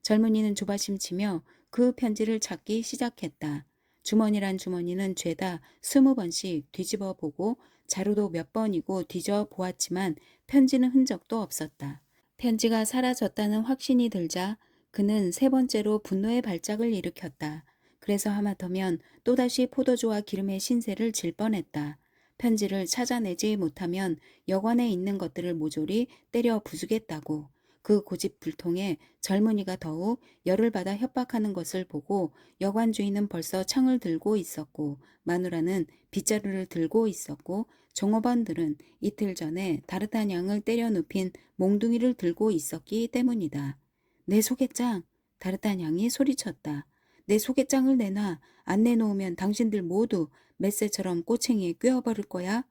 젊은이는 조바심 치며 그 편지를 찾기 시작했다. 주머니란 주머니는 죄다 20번씩 뒤집어 보고 자루도 몇 번이고 뒤져 보았지만 편지는 흔적도 없었다. 편지가 사라졌다는 확신이 들자 그는 3번째로 분노의 발작을 일으켰다. 그래서 하마터면 또다시 포도주와 기름의 신세를 질 뻔했다. 편지를 찾아내지 못하면 여관에 있는 것들을 모조리 때려 부수겠다고. 그 고집불통에 젊은이가 더욱 열을 받아 협박하는 것을 보고 여관 주인은 벌써 창을 들고 있었고 마누라는 빗자루를 들고 있었고 종업원들은 이틀 전에 다르타냥을 때려 눕힌 몽둥이를 들고 있었기 때문이다. 내 소개장! 다르타냥이 소리쳤다. 내 소개장을 내놔. 안 내놓으면 당신들 모두 맷새처럼 꼬챙이에 꿰어버릴 거야.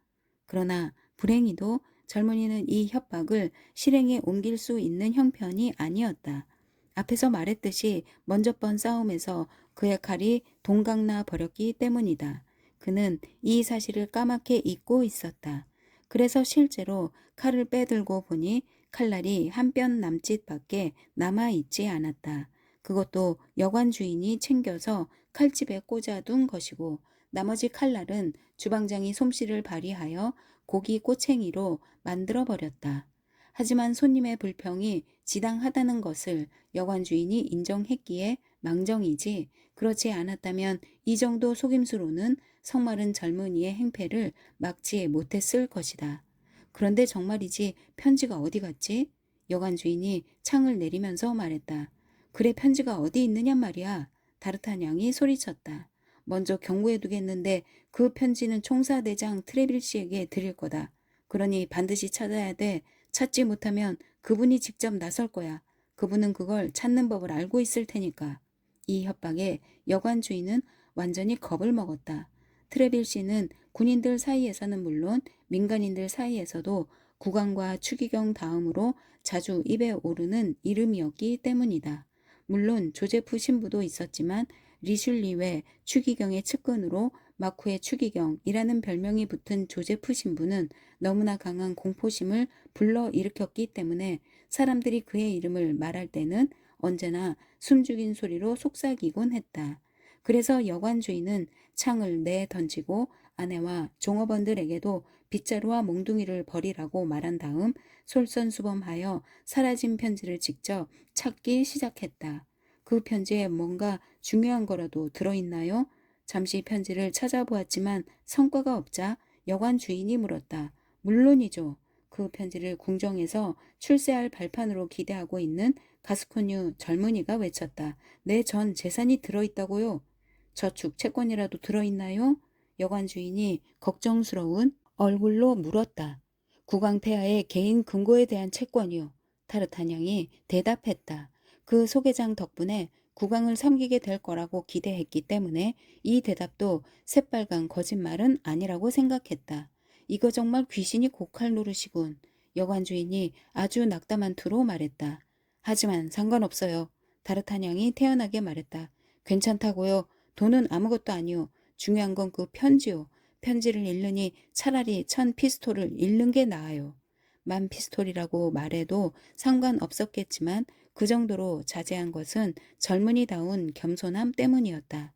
그러나 불행히도 젊은이는 이 협박을 실행에 옮길 수 있는 형편이 아니었다. 앞에서 말했듯이 먼저 번 싸움에서 그의 칼이 동강나 버렸기 때문이다. 그는 이 사실을 까맣게 잊고 있었다. 그래서 실제로 칼을 빼들고 보니 칼날이 한 뼘 남짓밖에 남아있지 않았다. 그것도 여관 주인이 챙겨서 칼집에 꽂아둔 것이고 나머지 칼날은 주방장이 솜씨를 발휘하여 고기 꼬챙이로 만들어버렸다. 하지만 손님의 불평이 지당하다는 것을 여관 주인이 인정했기에 망정이지 그렇지 않았다면 이 정도 속임수로는 성마른 젊은이의 행패를 막지 못했을 것이다. 그런데 정말이지 편지가 어디 갔지? 여관 주인이 창을 내리면서 말했다. 그래 편지가 어디 있느냔 말이야. 다르타냥이 소리쳤다. 먼저 경고해두겠는데 그 편지는 총사대장 트레빌 씨에게 드릴 거다. 그러니 반드시 찾아야 돼. 찾지 못하면 그분이 직접 나설 거야. 그분은 그걸 찾는 법을 알고 있을 테니까. 이 협박에 여관 주인은 완전히 겁을 먹었다. 트레빌 씨는 군인들 사이에서는 물론 민간인들 사이에서도 국왕과 추기경 다음으로 자주 입에 오르는 이름이었기 때문이다. 물론 조제프 신부도 있었지만 리슐리 외 추기경의 측근으로 마쿠의 추기경이라는 별명이 붙은 조제프 신부는 너무나 강한 공포심을 불러일으켰기 때문에 사람들이 그의 이름을 말할 때는 언제나 숨죽인 소리로 속삭이곤 했다. 그래서 여관 주인은 창을 내던지고 아내와 종업원들에게도 빗자루와 몽둥이를 버리라고 말한 다음 솔선수범하여 사라진 편지를 직접 찾기 시작했다. 그 편지에 뭔가 중요한 거라도 들어있나요? 잠시 편지를 찾아보았지만 성과가 없자 여관 주인이 물었다. 물론이죠. 그 편지를 궁정에서 출세할 발판으로 기대하고 있는 가스코뉴 젊은이가 외쳤다. 내 전 재산이 들어있다고요? 저축 채권이라도 들어있나요? 여관 주인이 걱정스러운 얼굴로 물었다. 국왕 폐하의 개인 금고에 대한 채권이요. 타르타냥이 대답했다. 그 소개장 덕분에 국왕을 섬기게 될 거라고 기대했기 때문에 이 대답도 새빨간 거짓말은 아니라고 생각했다. 이거 정말 귀신이 고칼 노릇이군. 여관 주인이 아주 낙담한 투로 말했다. 하지만 상관없어요. 다르타냥이 태연하게 말했다. 괜찮다고요. 돈은 아무것도 아니오. 중요한 건 그 편지요. 편지를 잃느니 차라리 1000피스톨을 잃는 게 나아요. 10,000피스톨이라고 말해도 상관없었겠지만 그 정도로 자제한 것은 젊은이다운 겸손함 때문이었다.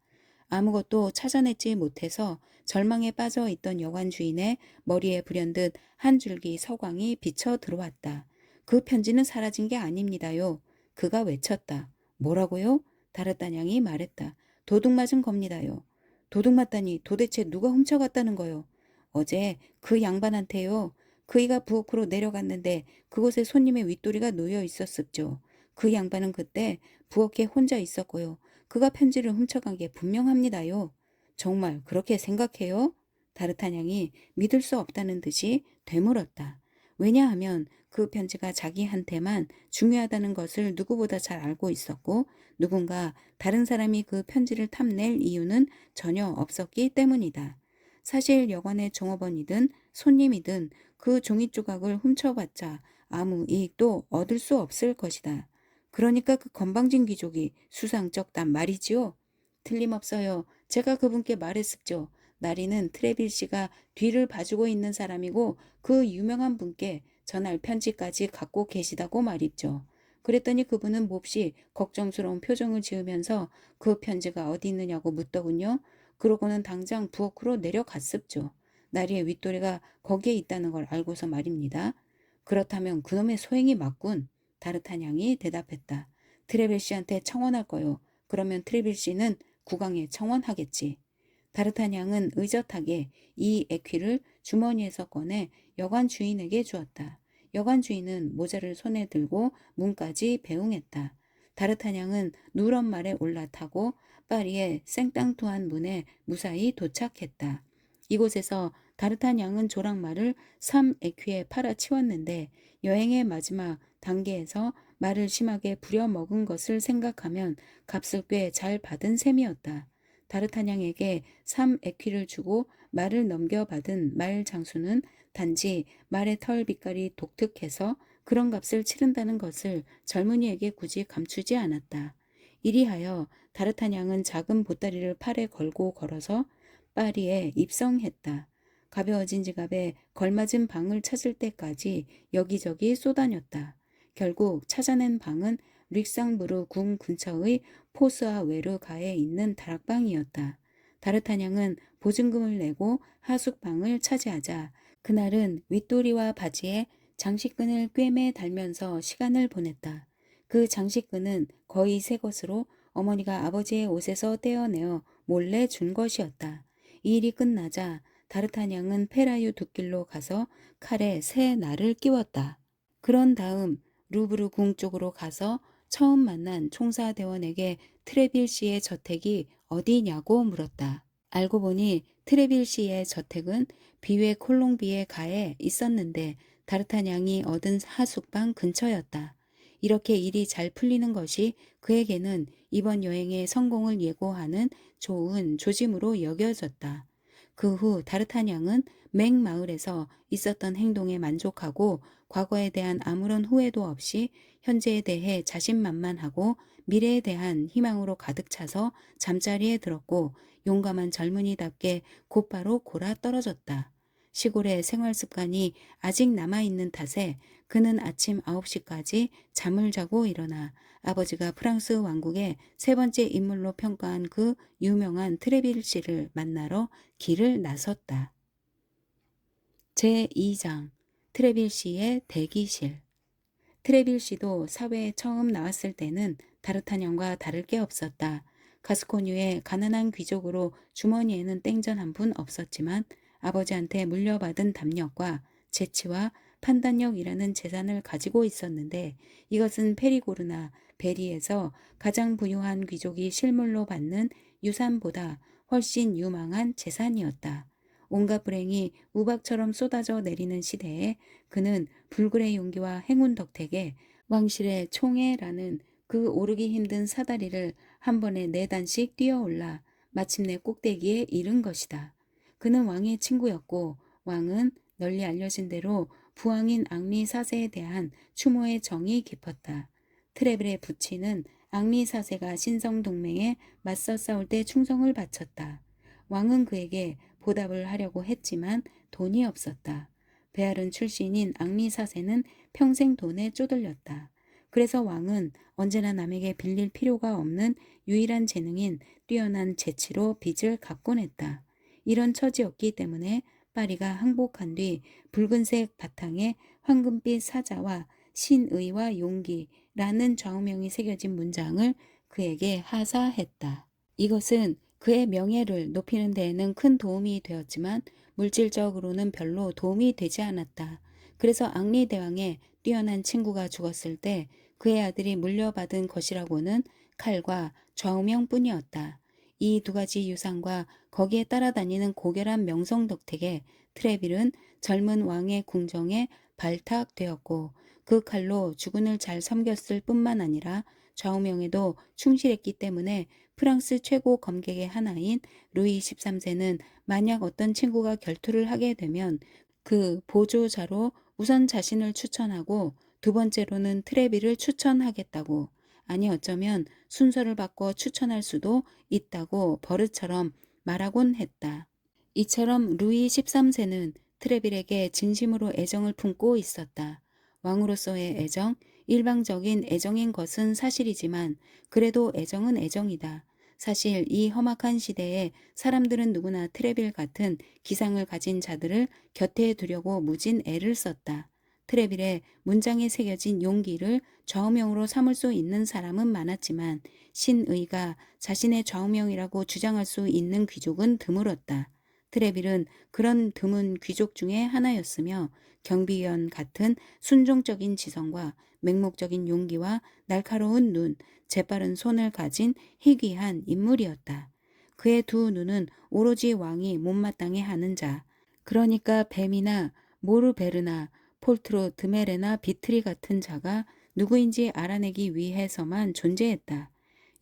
아무것도 찾아내지 못해서 절망에 빠져 있던 여관 주인의 머리에 불현듯 한 줄기 서광이 비쳐 들어왔다. 그 편지는 사라진 게 아닙니다요. 그가 외쳤다. 뭐라고요? 다르따냥이 말했다. 도둑 맞은 겁니다요. 도둑 맞다니 도대체 누가 훔쳐갔다는 거요? 어제 그 양반한테요. 그이가 부엌으로 내려갔는데 그곳에 손님의 윗도리가 놓여 있었습죠. 그 양반은 그때 부엌에 혼자 있었고요. 그가 편지를 훔쳐간 게 분명합니다요. 정말 그렇게 생각해요? 다르타냥이 믿을 수 없다는 듯이 되물었다. 왜냐하면 그 편지가 자기한테만 중요하다는 것을 누구보다 잘 알고 있었고 누군가 다른 사람이 그 편지를 탐낼 이유는 전혀 없었기 때문이다. 사실 여관의 종업원이든 손님이든 그 종이 조각을 훔쳐봤자 아무 이익도 얻을 수 없을 것이다. 그러니까 그 건방진 귀족이 수상쩍단 말이지요. 틀림없어요. 제가 그분께 말했습죠. 나리는 트레빌 씨가 뒤를 봐주고 있는 사람이고 그 유명한 분께 전할 편지까지 갖고 계시다고 말입죠. 그랬더니 그분은 몹시 걱정스러운 표정을 지으면서 그 편지가 어디 있느냐고 묻더군요. 그러고는 당장 부엌으로 내려갔습죠. 나리의 윗도리가 거기에 있다는 걸 알고서 말입니다. 그렇다면 그놈의 소행이 맞군. 다르타냥이 대답했다. 트레빌 씨한테 청원할 거요. 그러면 트레빌 씨는 국왕에 청원하겠지. 다르타냥은 의젓하게 이 에퀴를 주머니에서 꺼내 여관 주인에게 주었다. 여관 주인은 모자를 손에 들고 문까지 배웅했다. 다르타냥은 누런 말에 올라타고 파리의 생땅투한 문에 무사히 도착했다. 이곳에서 다르타냥은 조랑말을 3에퀴에 팔아치웠는데 여행의 마지막 단계에서 말을 심하게 부려먹은 것을 생각하면 값을 꽤 잘 받은 셈이었다. 다르타냥에게 3에퀴를 주고 말을 넘겨받은 말 장수는 단지 말의 털 빛깔이 독특해서 그런 값을 치른다는 것을 젊은이에게 굳이 감추지 않았다. 이리하여 다르타냥은 작은 보따리를 팔에 걸고 걸어서 파리에 입성했다. 가벼워진 지갑에 걸맞은 방을 찾을 때까지 여기저기 쏘다녔다. 결국 찾아낸 방은 릭상부르 궁 근처의 포스아 외르가에 있는 다락방이었다. 다르타냥은 보증금을 내고 하숙방을 차지하자 그날은 윗도리와 바지에 장식끈을 꿰매 달면서 시간을 보냈다. 그 장식끈은 거의 새 것으로 어머니가 아버지의 옷에서 떼어내어 몰래 준 것이었다. 이 일이 끝나자 다르타냥은 페라유 둑길로 가서 칼에 새 날을 끼웠다. 그런 다음 루브르 궁 쪽으로 가서 처음 만난 총사대원에게 트레빌 씨의 저택이 어디냐고 물었다. 알고 보니 트레빌 씨의 저택은 비웨 콜롱비에 가에 있었는데 다르타냥이 얻은 하숙방 근처였다. 이렇게 일이 잘 풀리는 것이 그에게는 이번 여행의 성공을 예고하는 좋은 조짐으로 여겨졌다. 그 후 다르타냥은 맹 마을에서 있었던 행동에 만족하고 과거에 대한 아무런 후회도 없이 현재에 대해 자신만만하고 미래에 대한 희망으로 가득 차서 잠자리에 들었고 용감한 젊은이답게 곧바로 골아 떨어졌다. 시골의 생활 습관이 아직 남아있는 탓에 그는 아침 9시까지 잠을 자고 일어나 아버지가 프랑스 왕국의 세 번째 인물로 평가한 그 유명한 트레빌 씨를 만나러 길을 나섰다. 제2장 트레빌 씨의 대기실. 트레빌 씨도 사회에 처음 나왔을 때는 다르타냥과 다를 게 없었다. 가스코뉴의 가난한 귀족으로 주머니에는 땡전 한 푼 없었지만 아버지한테 물려받은 담력과 재치와 판단력이라는 재산을 가지고 있었는데 이것은 페리고르나 베리에서 가장 부유한 귀족이 실물로 받는 유산보다 훨씬 유망한 재산이었다. 온갖 불행이 우박처럼 쏟아져 내리는 시대에 그는 불굴의 용기와 행운 덕택에 왕실의 총애라는 그 오르기 힘든 사다리를 한 번에 4단씩 뛰어올라 마침내 꼭대기에 이른 것이다. 그는 왕의 친구였고 왕은 널리 알려진 대로 부왕인 앙리 4세에 대한 추모의 정이 깊었다. 트레블의 부친은 앙리 4세가 신성 동맹에 맞서 싸울 때 충성을 바쳤다. 왕은 그에게 보답을 하려고 했지만 돈이 없었다. 베아른 출신인 앙리 4세는 평생 돈에 쪼들렸다. 그래서 왕은 언제나 남에게 빌릴 필요가 없는 유일한 재능인 뛰어난 재치로 빚을 갚곤 했다. 이런 처지였기 때문에 파리가 항복한 뒤 붉은색 바탕에 황금빛 사자와 신의와 용기라는 좌우명이 새겨진 문장을 그에게 하사했다. 이것은 그의 명예를 높이는 데에는 큰 도움이 되었지만 물질적으로는 별로 도움이 되지 않았다. 그래서 앙리 대왕의 뛰어난 친구가 죽었을 때 그의 아들이 물려받은 것이라고는 칼과 좌우명뿐이었다. 이 두 가지 유산과 거기에 따라다니는 고결한 명성 덕택에 트레빌은 젊은 왕의 궁정에 발탁되었고 그 칼로 주군을 잘 섬겼을 뿐만 아니라 좌우명에도 충실했기 때문에 프랑스 최고 검객의 하나인 루이 13세는 만약 어떤 친구가 결투를 하게 되면 그 보조자로 우선 자신을 추천하고 두 번째로는 트레빌을 추천하겠다고, 아니 어쩌면 순서를 바꿔 추천할 수도 있다고 버릇처럼 말하곤 했다. 이처럼 루이 13세는 트레빌에게 진심으로 애정을 품고 있었다. 왕으로서의 애정, 일방적인 애정인 것은 사실이지만 그래도 애정은 애정이다. 사실 이 험악한 시대에 사람들은 누구나 트레빌 같은 기상을 가진 자들을 곁에 두려고 무진 애를 썼다. 트레빌의 문장에 새겨진 용기를 좌우명으로 삼을 수 있는 사람은 많았지만 신의가 자신의 좌우명이라고 주장할 수 있는 귀족은 드물었다. 트레빌은 그런 드문 귀족 중에 하나였으며 경비원 같은 순종적인 지성과 맹목적인 용기와 날카로운 눈, 재빠른 손을 가진 희귀한 인물이었다. 그의 두 눈은 오로지 왕이 못마땅해 하는 자, 그러니까 뱀이나 모르베르나 폴트로 드메레나 비트리 같은 자가 누구인지 알아내기 위해서만 존재했다.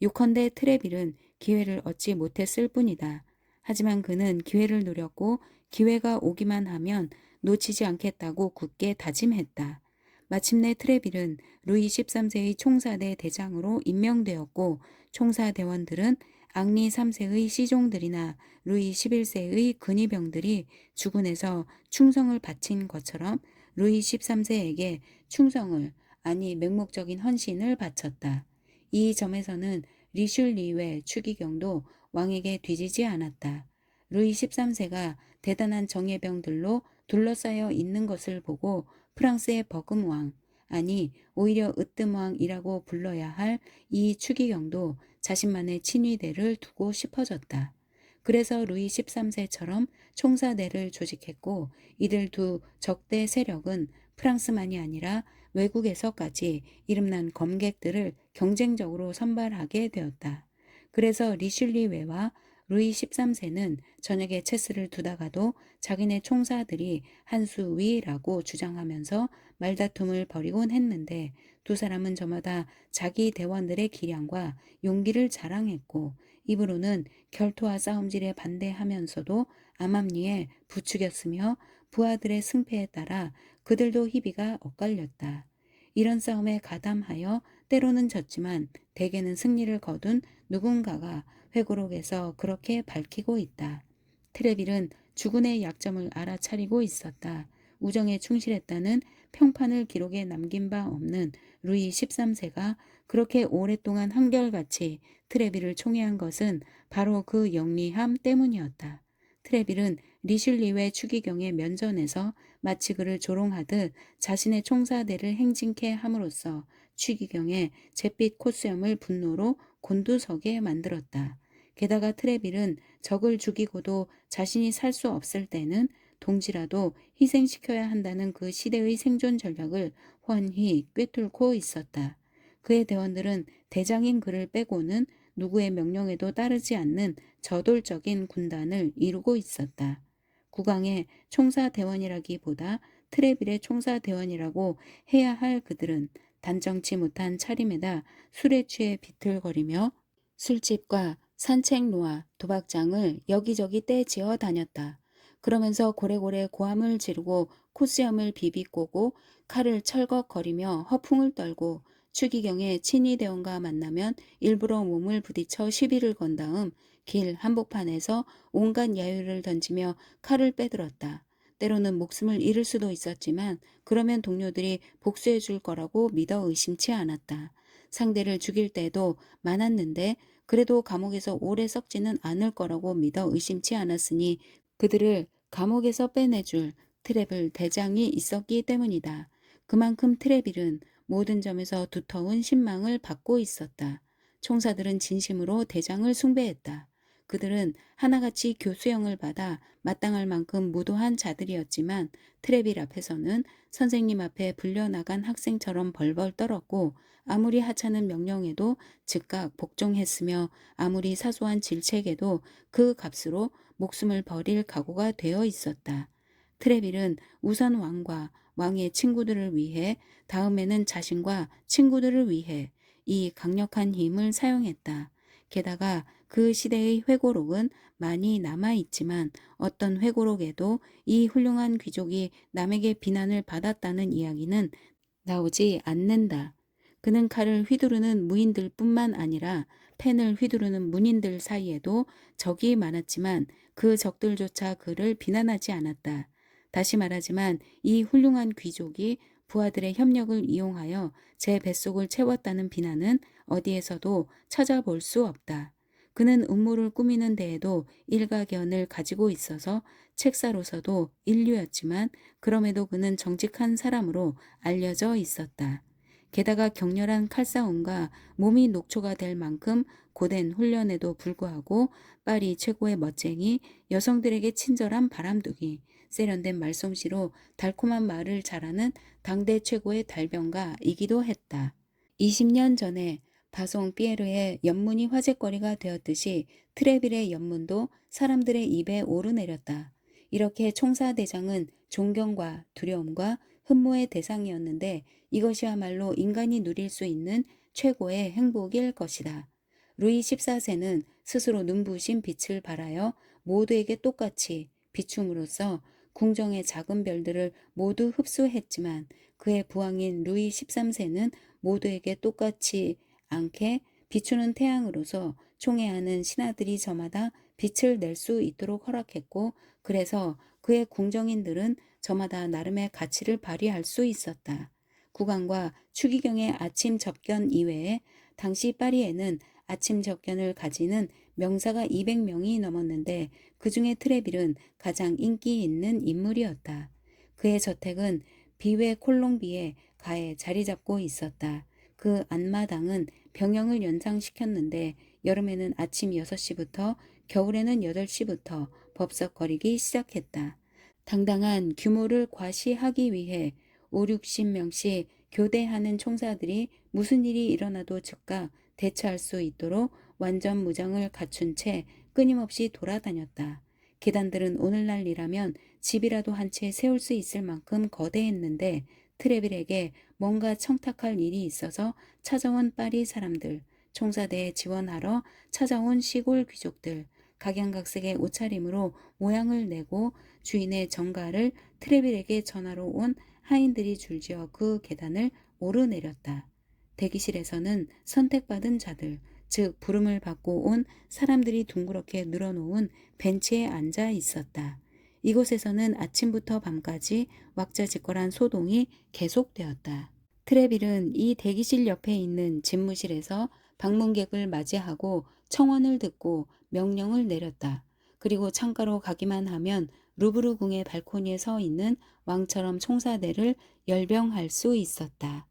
요컨대 트레빌은 기회를 얻지 못했을 뿐이다. 하지만 그는 기회를 노렸고 기회가 오기만 하면 놓치지 않겠다고 굳게 다짐했다. 마침내 트레빌은 루이 13세의 총사대 대장으로 임명되었고 총사대원들은 앙리 3세의 시종들이나 루이 11세의 근위병들이 주군에서 충성을 바친 것처럼 루이 13세에게 충성을, 아니 맹목적인 헌신을 바쳤다. 이 점에서는 리슐리의 추기경도 왕에게 뒤지지 않았다. 루이 13세가 대단한 정예병들로 둘러싸여 있는 것을 보고 프랑스의 버금왕, 아니 오히려 으뜸왕이라고 불러야 할 이 추기경도 자신만의 친위대를 두고 싶어졌다. 그래서 루이 13세처럼 총사대를 조직했고 이들 두 적대 세력은 프랑스만이 아니라 외국에서까지 이름난 검객들을 경쟁적으로 선발하게 되었다. 그래서 리슐리웨와 루이 13세는 저녁에 체스를 두다가도 자기네 총사들이 한 수 위라고 주장하면서 말다툼을 벌이곤 했는데 두 사람은 저마다 자기 대원들의 기량과 용기를 자랑했고 입으로는 결투와 싸움질에 반대하면서도 암암리에 부추겼으며 부하들의 승패에 따라 그들도 희비가 엇갈렸다. 이런 싸움에 가담하여 때로는 졌지만 대개는 승리를 거둔 누군가가 회고록에서 그렇게 밝히고 있다. 트레빌은 주군의 약점을 알아차리고 있었다. 우정에 충실했다는 평판을 기록에 남긴 바 없는 루이 13세가 그렇게 오랫동안 한결같이 트레빌을 총애한 것은 바로 그 영리함 때문이었다. 트레빌은 리슐리의 추기경의 면전에서 마치 그를 조롱하듯 자신의 총사대를 행진케 함으로써 추기경의 잿빛 콧수염을 분노로 곤두서게 만들었다. 게다가 트레빌은 적을 죽이고도 자신이 살 수 없을 때는 동지라도 희생시켜야 한다는 그 시대의 생존 전략을 훤히 꿰뚫고 있었다. 그의 대원들은 대장인 그를 빼고는 누구의 명령에도 따르지 않는 저돌적인 군단을 이루고 있었다. 국왕의 총사대원이라기보다 트레빌의 총사대원이라고 해야 할 그들은 단정치 못한 차림에다 술에 취해 비틀거리며 술집과 산책로와 도박장을 여기저기 떼지어 다녔다. 그러면서 고래고래 고함을 지르고 콧수염을 비비꼬고 칼을 철걱거리며 허풍을 떨고 추기경의 친위대원과 만나면 일부러 몸을 부딪혀 시비를 건 다음 길 한복판에서 온갖 야유를 던지며 칼을 빼들었다. 때로는 목숨을 잃을 수도 있었지만 그러면 동료들이 복수해 줄 거라고 믿어 의심치 않았다. 상대를 죽일 때도 많았는데 그래도 감옥에서 오래 썩지는 않을 거라고 믿어 의심치 않았으니 그들을 감옥에서 빼내줄 트레빌 대장이 있었기 때문이다. 그만큼 트레빌은 모든 점에서 두터운 신망을 받고 있었다. 총사들은 진심으로 대장을 숭배했다. 그들은 하나같이 교수형을 받아 마땅할 만큼 무도한 자들이었지만 트레빌 앞에서는 선생님 앞에 불려나간 학생처럼 벌벌 떨었고 아무리 하찮은 명령에도 즉각 복종했으며 아무리 사소한 질책에도 그 값으로 목숨을 버릴 각오가 되어 있었다. 트레빌은 우선 왕과 왕의 친구들을 위해 다음에는 자신과 친구들을 위해 이 강력한 힘을 사용했다. 게다가 그 시대의 회고록은 많이 남아있지만 어떤 회고록에도 이 훌륭한 귀족이 남에게 비난을 받았다는 이야기는 나오지 않는다. 그는 칼을 휘두르는 무인들 뿐만 아니라 펜을 휘두르는 문인들 사이에도 적이 많았지만 그 적들조차 그를 비난하지 않았다. 다시 말하지만 이 훌륭한 귀족이 부하들의 협력을 이용하여 제 뱃속을 채웠다는 비난은 어디에서도 찾아볼 수 없다. 그는 음모를 꾸미는 데에도 일가견을 가지고 있어서 책사로서도 인류였지만 그럼에도 그는 정직한 사람으로 알려져 있었다. 게다가 격렬한 칼싸움과 몸이 녹초가 될 만큼 고된 훈련에도 불구하고 파리 최고의 멋쟁이, 여성들에게 친절한 바람둥이, 세련된 말솜씨로 달콤한 말을 잘하는 당대 최고의 달변가이기도 했다. 20년 전에 바송 피에르의 연문이 화제거리가 되었듯이 트레빌의 연문도 사람들의 입에 오르내렸다. 이렇게 총사대장은 존경과 두려움과 흠모의 대상이었는데 이것이야말로 인간이 누릴 수 있는 최고의 행복일 것이다. 루이 14세는 스스로 눈부신 빛을 발하여 모두에게 똑같이 비춤으로써 궁정의 작은 별들을 모두 흡수했지만 그의 부왕인 루이 13세는 모두에게 똑같이 않게 비추는 태양으로서 총애하는 신하들이 저마다 빛을 낼 수 있도록 허락했고 그래서 그의 궁정인들은 저마다 나름의 가치를 발휘할 수 있었다. 국왕과 추기경의 아침 접견 이외에 당시 파리에는 아침 접견을 가지는 명사가 200명이 넘었는데 그 중에 트레빌은 가장 인기 있는 인물이었다. 그의 저택은 비웨 콜롱비에 가에 자리 잡고 있었다. 그 앞마당은 병영을 연상시켰는데 여름에는 아침 6시부터 겨울에는 8시부터 법석거리기 시작했다. 당당한 규모를 과시하기 위해 5, 60명씩 교대하는 총사들이 무슨 일이 일어나도 즉각 대처할 수 있도록 완전 무장을 갖춘 채 끊임없이 돌아다녔다. 계단들은 오늘날이라면 집이라도 한 채 세울 수 있을 만큼 거대했는데 트레빌에게 뭔가 청탁할 일이 있어서 찾아온 파리 사람들, 총사대에 지원하러 찾아온 시골 귀족들, 각양각색의 옷차림으로 모양을 내고 주인의 전가를 트레빌에게 전하러 온 하인들이 줄지어 그 계단을 오르내렸다. 대기실에서는 선택받은 자들, 즉 부름을 받고 온 사람들이 둥그렇게 늘어놓은 벤치에 앉아 있었다. 이곳에서는 아침부터 밤까지 왁자지껄한 소동이 계속되었다. 트레빌은 이 대기실 옆에 있는 집무실에서 방문객을 맞이하고 청원을 듣고 명령을 내렸다. 그리고 창가로 가기만 하면 루브르 궁의 발코니에 서 있는 왕처럼 총사대를 열병할 수 있었다.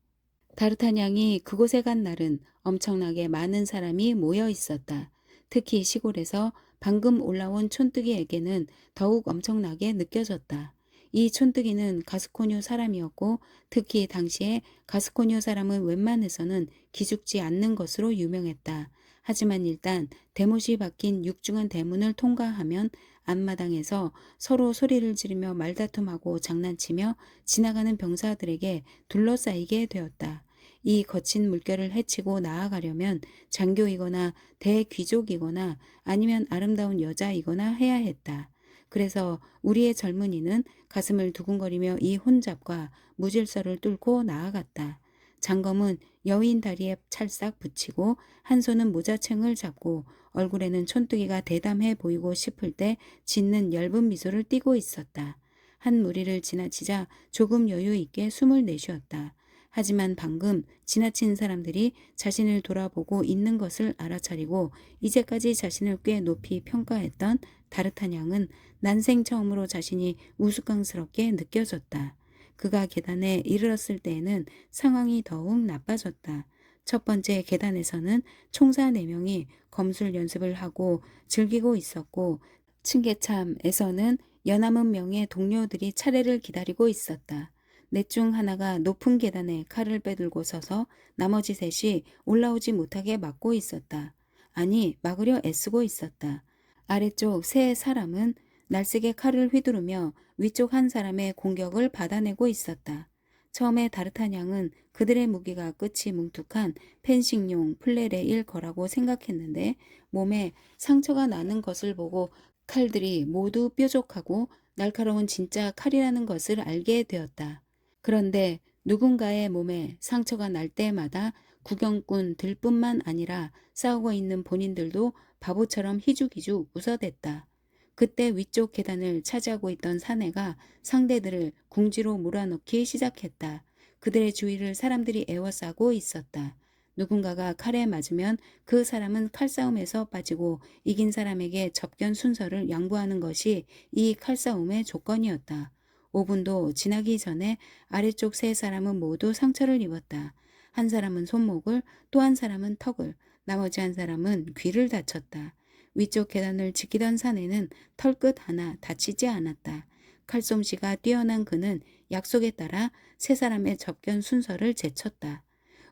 다르타냥이 그곳에 간 날은 엄청나게 많은 사람이 모여 있었다. 특히 시골에서 방금 올라온 촌뜨기에게는 더욱 엄청나게 느껴졌다. 이 촌뜨기는 가스코뉴 사람이었고 특히 당시에 가스코뉴 사람은 웬만해서는 기죽지 않는 것으로 유명했다. 하지만 일단 대못이 박힌 육중한 대문을 통과하면 앞마당에서 서로 소리를 지르며 말다툼하고 장난치며 지나가는 병사들에게 둘러싸이게 되었다. 이 거친 물결을 헤치고 나아가려면 장교이거나 대귀족이거나 아니면 아름다운 여자이거나 해야 했다. 그래서 우리의 젊은이는 가슴을 두근거리며 이 혼잡과 무질서를 뚫고 나아갔다. 장검은 여인 다리에 찰싹 붙이고 한 손은 모자챙을 잡고 얼굴에는 촌뜨기가 대담해 보이고 싶을 때 짓는 엷은 미소를 띠고 있었다. 한 무리를 지나치자 조금 여유 있게 숨을 내쉬었다. 하지만 방금 지나친 사람들이 자신을 돌아보고 있는 것을 알아차리고 이제까지 자신을 꽤 높이 평가했던 다르타냥은 난생 처음으로 자신이 우스꽝스럽게 느껴졌다. 그가 계단에 이르렀을 때에는 상황이 더욱 나빠졌다. 첫 번째 계단에서는 총사 4명이 검술 연습을 하고 즐기고 있었고 층계참에서는 연암은 명의 동료들이 차례를 기다리고 있었다. 넷 중 하나가 높은 계단에 칼을 빼들고 서서 나머지 셋이 올라오지 못하게 막고 있었다. 아니, 막으려 애쓰고 있었다. 아래쪽 세 사람은 날쌔게 칼을 휘두르며 위쪽 한 사람의 공격을 받아내고 있었다. 처음에 다르타냥은 그들의 무기가 끝이 뭉툭한 펜싱용 플레레일 거라고 생각했는데 몸에 상처가 나는 것을 보고 칼들이 모두 뾰족하고 날카로운 진짜 칼이라는 것을 알게 되었다. 그런데 누군가의 몸에 상처가 날 때마다 구경꾼들뿐만 아니라 싸우고 있는 본인들도 바보처럼 희죽희죽 웃어댔다. 그때 위쪽 계단을 차지하고 있던 사내가 상대들을 궁지로 몰아넣기 시작했다. 그들의 주위를 사람들이 에워싸고 있었다. 누군가가 칼에 맞으면 그 사람은 칼싸움에서 빠지고 이긴 사람에게 접견 순서를 양보하는 것이 이 칼싸움의 조건이었다. 5분도 지나기 전에 아래쪽 세 사람은 모두 상처를 입었다. 한 사람은 손목을, 또 한 사람은 턱을, 나머지 한 사람은 귀를 다쳤다. 위쪽 계단을 지키던 사내는 털끝 하나 다치지 않았다. 칼솜씨가 뛰어난 그는 약속에 따라 세 사람의 접견 순서를 제쳤다.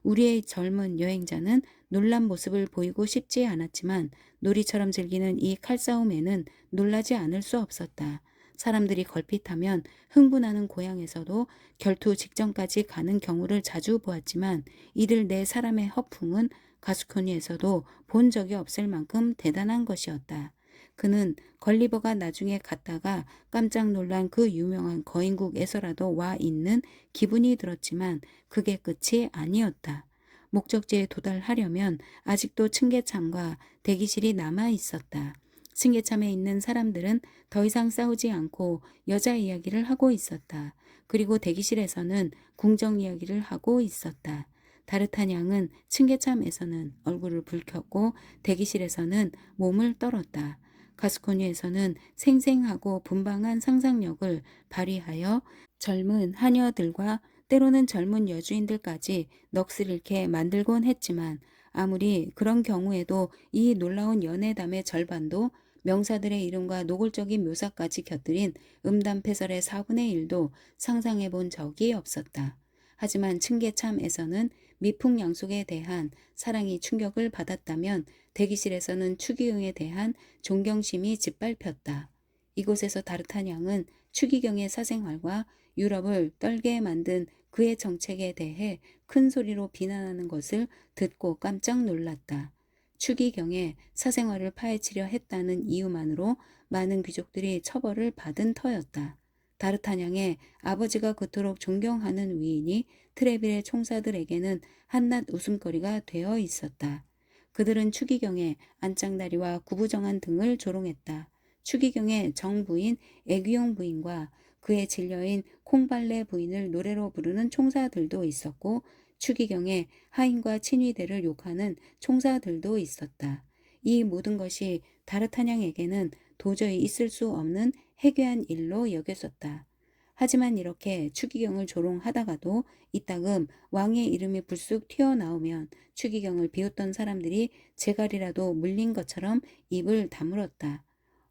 우리의 젊은 여행자는 놀란 모습을 보이고 싶지 않았지만 놀이처럼 즐기는 이 칼싸움에는 놀라지 않을 수 없었다. 사람들이 걸핏하면 흥분하는 고향에서도 결투 직전까지 가는 경우를 자주 보았지만 이들 네 사람의 허풍은 가스코니에서도 본 적이 없을 만큼 대단한 것이었다. 그는 걸리버가 나중에 갔다가 깜짝 놀란 그 유명한 거인국에서라도 와 있는 기분이 들었지만 그게 끝이 아니었다. 목적지에 도달하려면 아직도 층계참과 대기실이 남아 있었다. 층계참에 있는 사람들은 더 이상 싸우지 않고 여자 이야기를 하고 있었다. 그리고 대기실에서는 궁정 이야기를 하고 있었다. 다르타냥은 층계참에서는 얼굴을 붉혔고 대기실에서는 몸을 떨었다. 가스코니에서는 생생하고 분방한 상상력을 발휘하여 젊은 하녀들과 때로는 젊은 여주인들까지 넋을 잃게 만들곤 했지만 아무리 그런 경우에도 이 놀라운 연애담의 절반도 명사들의 이름과 노골적인 묘사까지 곁들인 음담패설의 4분의 1도 상상해 본 적이 없었다. 하지만 층계참에서는 미풍양속에 대한 사랑이 충격을 받았다면 대기실에서는 추기경에 대한 존경심이 짓밟혔다. 이곳에서 다르타냥은 추기경의 사생활과 유럽을 떨게 만든 그의 정책에 대해 큰 소리로 비난하는 것을 듣고 깜짝 놀랐다. 추기경의 사생활을 파헤치려 했다는 이유만으로 많은 귀족들이 처벌을 받은 터였다. 다르타냥의 아버지가 그토록 존경하는 위인이 트레빌의 총사들에게는 한낱 웃음거리가 되어 있었다. 그들은 추기경의 안장다리와 구부정한 등을 조롱했다. 추기경의 정부인 애귀용 부인과 그의 진려인 콩발레 부인을 노래로 부르는 총사들도 있었고 추기경의 하인과 친위대를 욕하는 총사들도 있었다. 이 모든 것이 다르타냥에게는 도저히 있을 수 없는 해괴한 일로 여겨졌다. 하지만 이렇게 추기경을 조롱하다가도 이따금 왕의 이름이 불쑥 튀어나오면 추기경을 비웃던 사람들이 제갈이라도 물린 것처럼 입을 다물었다.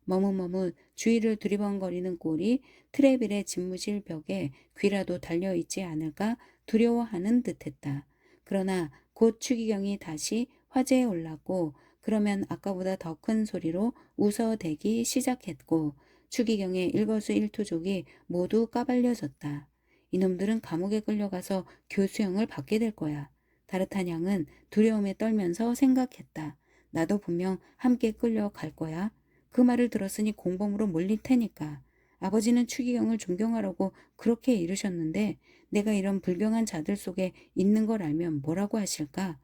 머뭇머뭇 주위를 두리번거리는 꼴이 트레빌의 집무실 벽에 귀라도 달려있지 않을까 두려워하는 듯했다. 그러나 곧 추기경이 다시 화제에 올랐고 그러면 아까보다 더 큰 소리로 웃어대기 시작했고 추기경의 일거수일투족이 모두 까발려졌다. 이놈들은 감옥에 끌려가서 교수형을 받게 될 거야. 다르타냥은 두려움에 떨면서 생각했다. 나도 분명 함께 끌려갈 거야. 그 말을 들었으니 공범으로 몰릴 테니까. 아버지는 추기경을 존경하라고 그렇게 이르셨는데 내가 이런 불경한 자들 속에 있는 걸 알면 뭐라고 하실까?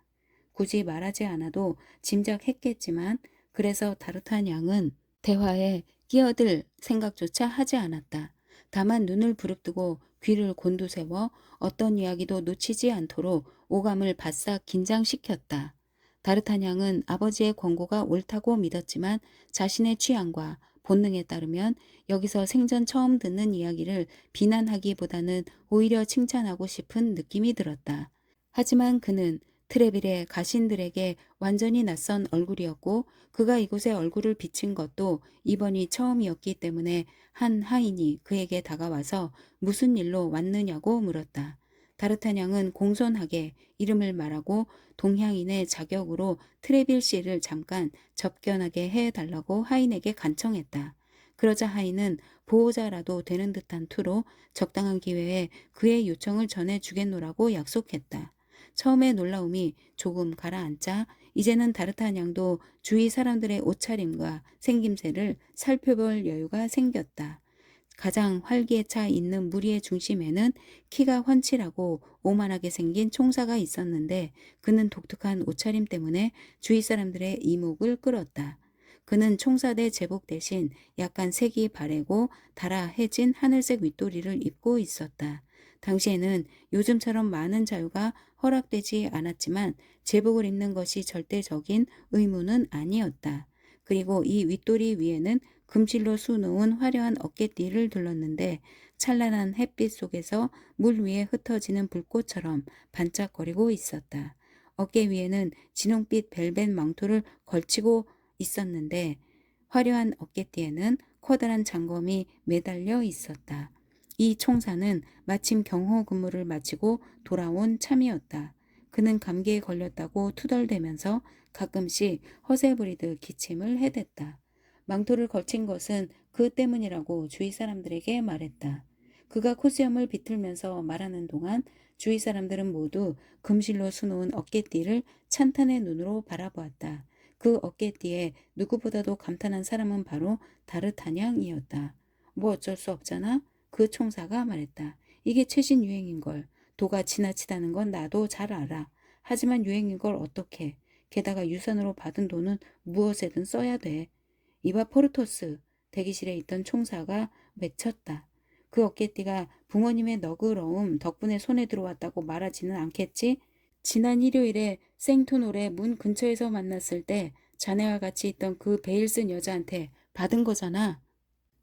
굳이 말하지 않아도 짐작했겠지만 그래서 다르타냥은 대화에 끼어들 생각조차 하지 않았다. 다만 눈을 부릅뜨고 귀를 곤두세워 어떤 이야기도 놓치지 않도록 오감을 바싹 긴장시켰다. 다르타냥은 아버지의 권고가 옳다고 믿었지만 자신의 취향과 본능에 따르면 여기서 생전 처음 듣는 이야기를 비난하기보다는 오히려 칭찬하고 싶은 느낌이 들었다. 하지만 그는 트레빌의 가신들에게 완전히 낯선 얼굴이었고 그가 이곳에 얼굴을 비친 것도 이번이 처음이었기 때문에 한 하인이 그에게 다가와서 무슨 일로 왔느냐고 물었다. 다르타냥은 공손하게 이름을 말하고 동향인의 자격으로 트레빌 씨를 잠깐 접견하게 해달라고 하인에게 간청했다. 그러자 하인은 보호자라도 되는 듯한 투로 적당한 기회에 그의 요청을 전해주겠노라고 약속했다. 처음에 놀라움이 조금 가라앉자 이제는 다르타냥도 주위 사람들의 옷차림과 생김새를 살펴볼 여유가 생겼다. 가장 활기에 차 있는 무리의 중심에는 키가 훤칠하고 오만하게 생긴 총사가 있었는데 그는 독특한 옷차림 때문에 주위 사람들의 이목을 끌었다. 그는 총사대 제복 대신 약간 색이 바래고 달아해진 하늘색 윗도리를 입고 있었다. 당시에는 요즘처럼 많은 자유가 허락되지 않았지만 제복을 입는 것이 절대적인 의무는 아니었다. 그리고 이 윗도리 위에는 금실로 수놓은 화려한 어깨띠를 둘렀는데 찬란한 햇빛 속에서 물 위에 흩어지는 불꽃처럼 반짝거리고 있었다. 어깨 위에는 진홍빛 벨벳 망토를 걸치고 있었는데 화려한 어깨띠에는 커다란 장검이 매달려 있었다. 이 총사는 마침 경호 근무를 마치고 돌아온 참이었다. 그는 감기에 걸렸다고 투덜대면서 가끔씩 허세 부리듯 기침을 해댔다. 망토를 걸친 것은 그 때문이라고 주위 사람들에게 말했다. 그가 코수염을 비틀면서 말하는 동안 주위 사람들은 모두 금실로 수놓은 어깨띠를 찬탄의 눈으로 바라보았다. 그 어깨띠에 누구보다도 감탄한 사람은 바로 다르타냥이었다. 뭐 어쩔 수 없잖아? 그 총사가 말했다. 이게 최신 유행인걸. 도가 지나치다는 건 나도 잘 알아. 하지만 유행인 걸 어떡해. 게다가 유산으로 받은 돈은 무엇에든 써야 돼. 이봐 포르토스. 대기실에 있던 총사가 외쳤다. 그 어깨띠가 부모님의 너그러움 덕분에 손에 들어왔다고 말하지는 않겠지? 지난 일요일에 생토놀의 문 근처에서 만났을 때 자네와 같이 있던 그 베일 쓴 여자한테 받은 거잖아.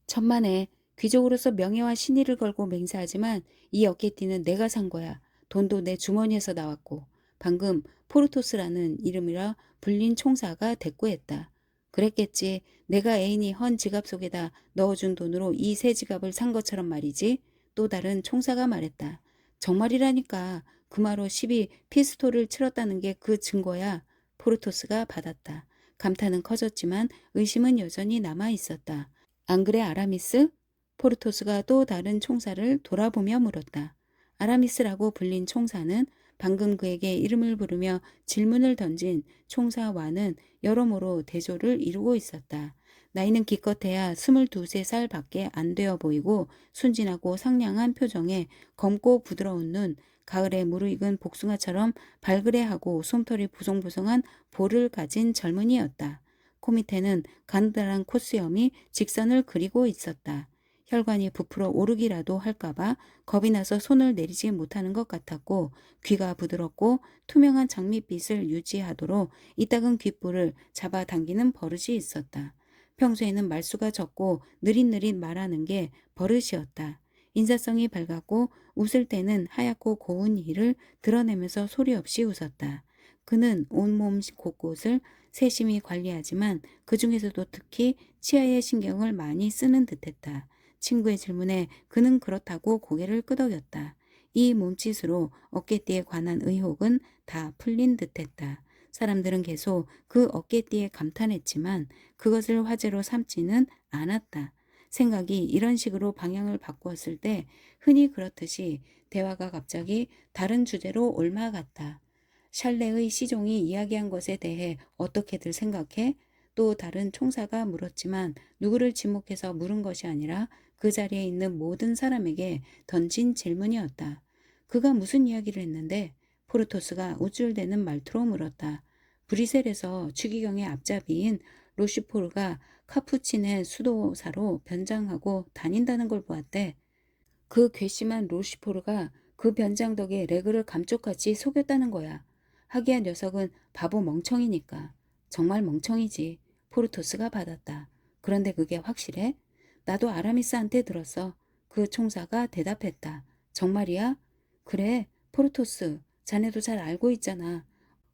천만에 귀족으로서 명예와 신의를 걸고 맹세하지만 이 어깨띠는 내가 산 거야. 돈도 내 주머니에서 나왔고. 방금 포르토스라는 이름이라 불린 총사가 대꾸했다. 그랬겠지. 내가 애인이 헌 지갑 속에다 넣어준 돈으로 이 새 지갑을 산 것처럼 말이지. 또 다른 총사가 말했다. 정말이라니까. 금화로 12 피스톨을 치렀다는 게 그 증거야. 포르토스가 받았다. 감탄은 커졌지만 의심은 여전히 남아 있었다. 안 그래, 아라미스? 포르토스가 또 다른 총사를 돌아보며 물었다. 아라미스라고 불린 총사는 방금 그에게 이름을 부르며 질문을 던진 총사와는 여러모로 대조를 이루고 있었다. 나이는 기껏해야 22~23살밖에 안 되어 보이고 순진하고 상냥한 표정에 검고 부드러운 눈, 가을에 무르익은 복숭아처럼 발그레하고 솜털이 보송보송한 볼을 가진 젊은이였다. 코 밑에는 가느다란 콧수염이 직선을 그리고 있었다. 혈관이 부풀어 오르기라도 할까봐 겁이 나서 손을 내리지 못하는 것 같았고 귀가 부드럽고 투명한 장밋빛을 유지하도록 이따금 귓불을 잡아당기는 버릇이 있었다. 평소에는 말수가 적고 느릿느릿 말하는 게 버릇이었다. 인사성이 밝았고 웃을 때는 하얗고 고운 이를 드러내면서 소리 없이 웃었다. 그는 온몸 곳곳을 세심히 관리하지만 그 중에서도 특히 치아에 신경을 많이 쓰는 듯했다. 친구의 질문에 그는 그렇다고 고개를 끄덕였다. 이 몸짓으로 어깨띠에 관한 의혹은 다 풀린 듯했다. 사람들은 계속 그 어깨띠에 감탄했지만 그것을 화제로 삼지는 않았다. 생각이 이런 식으로 방향을 바꾸었을 때 흔히 그렇듯이 대화가 갑자기 다른 주제로 옮아갔다. 샬레의 시종이 이야기한 것에 대해 어떻게들 생각해? 또 다른 총사가 물었지만 누구를 지목해서 물은 것이 아니라 그 자리에 있는 모든 사람에게 던진 질문이었다. 그가 무슨 이야기를 했는데? 포르토스가 우쭐대는 말투로 물었다. 브리셀에서 추기경의 앞잡이인 로슈포르가 카푸친의 수도사로 변장하고 다닌다는 걸 보았대. 그 괘씸한 로슈포르가 그 변장 덕에 레그를 감쪽같이 속였다는 거야. 하기야 녀석은 바보 멍청이니까. 정말 멍청이지. 포르토스가 받았다. 그런데 그게 확실해? 나도 아라미스한테 들었어. 그 총사가 대답했다. 정말이야? 그래, 포르토스. 자네도 잘 알고 있잖아.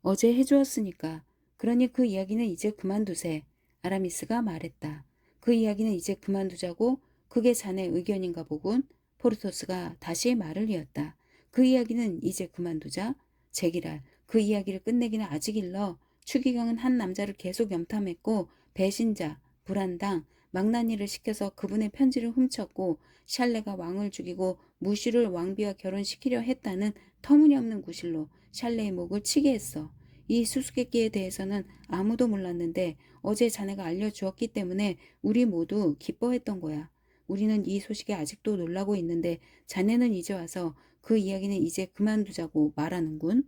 어제 해주었으니까. 그러니 그 이야기는 이제 그만두세. 아라미스가 말했다. 그 이야기는 이제 그만두자고? 그게 자네 의견인가 보군. 포르토스가 다시 말을 이었다. 그 이야기는 이제 그만두자. 제기랄, 그 이야기를 끝내기는 아직 일러. 추기경은 한 남자를 계속 염탐했고 배신자, 불안당, 망나니를 시켜서 그분의 편지를 훔쳤고 샬레가 왕을 죽이고 무슈를 왕비와 결혼시키려 했다는 터무니없는 구실로 샬레의 목을 치게 했어. 이 수수께끼에 대해서는 아무도 몰랐는데 어제 자네가 알려주었기 때문에 우리 모두 기뻐했던 거야. 우리는 이 소식에 아직도 놀라고 있는데 자네는 이제 와서 그 이야기는 이제 그만두자고 말하는군.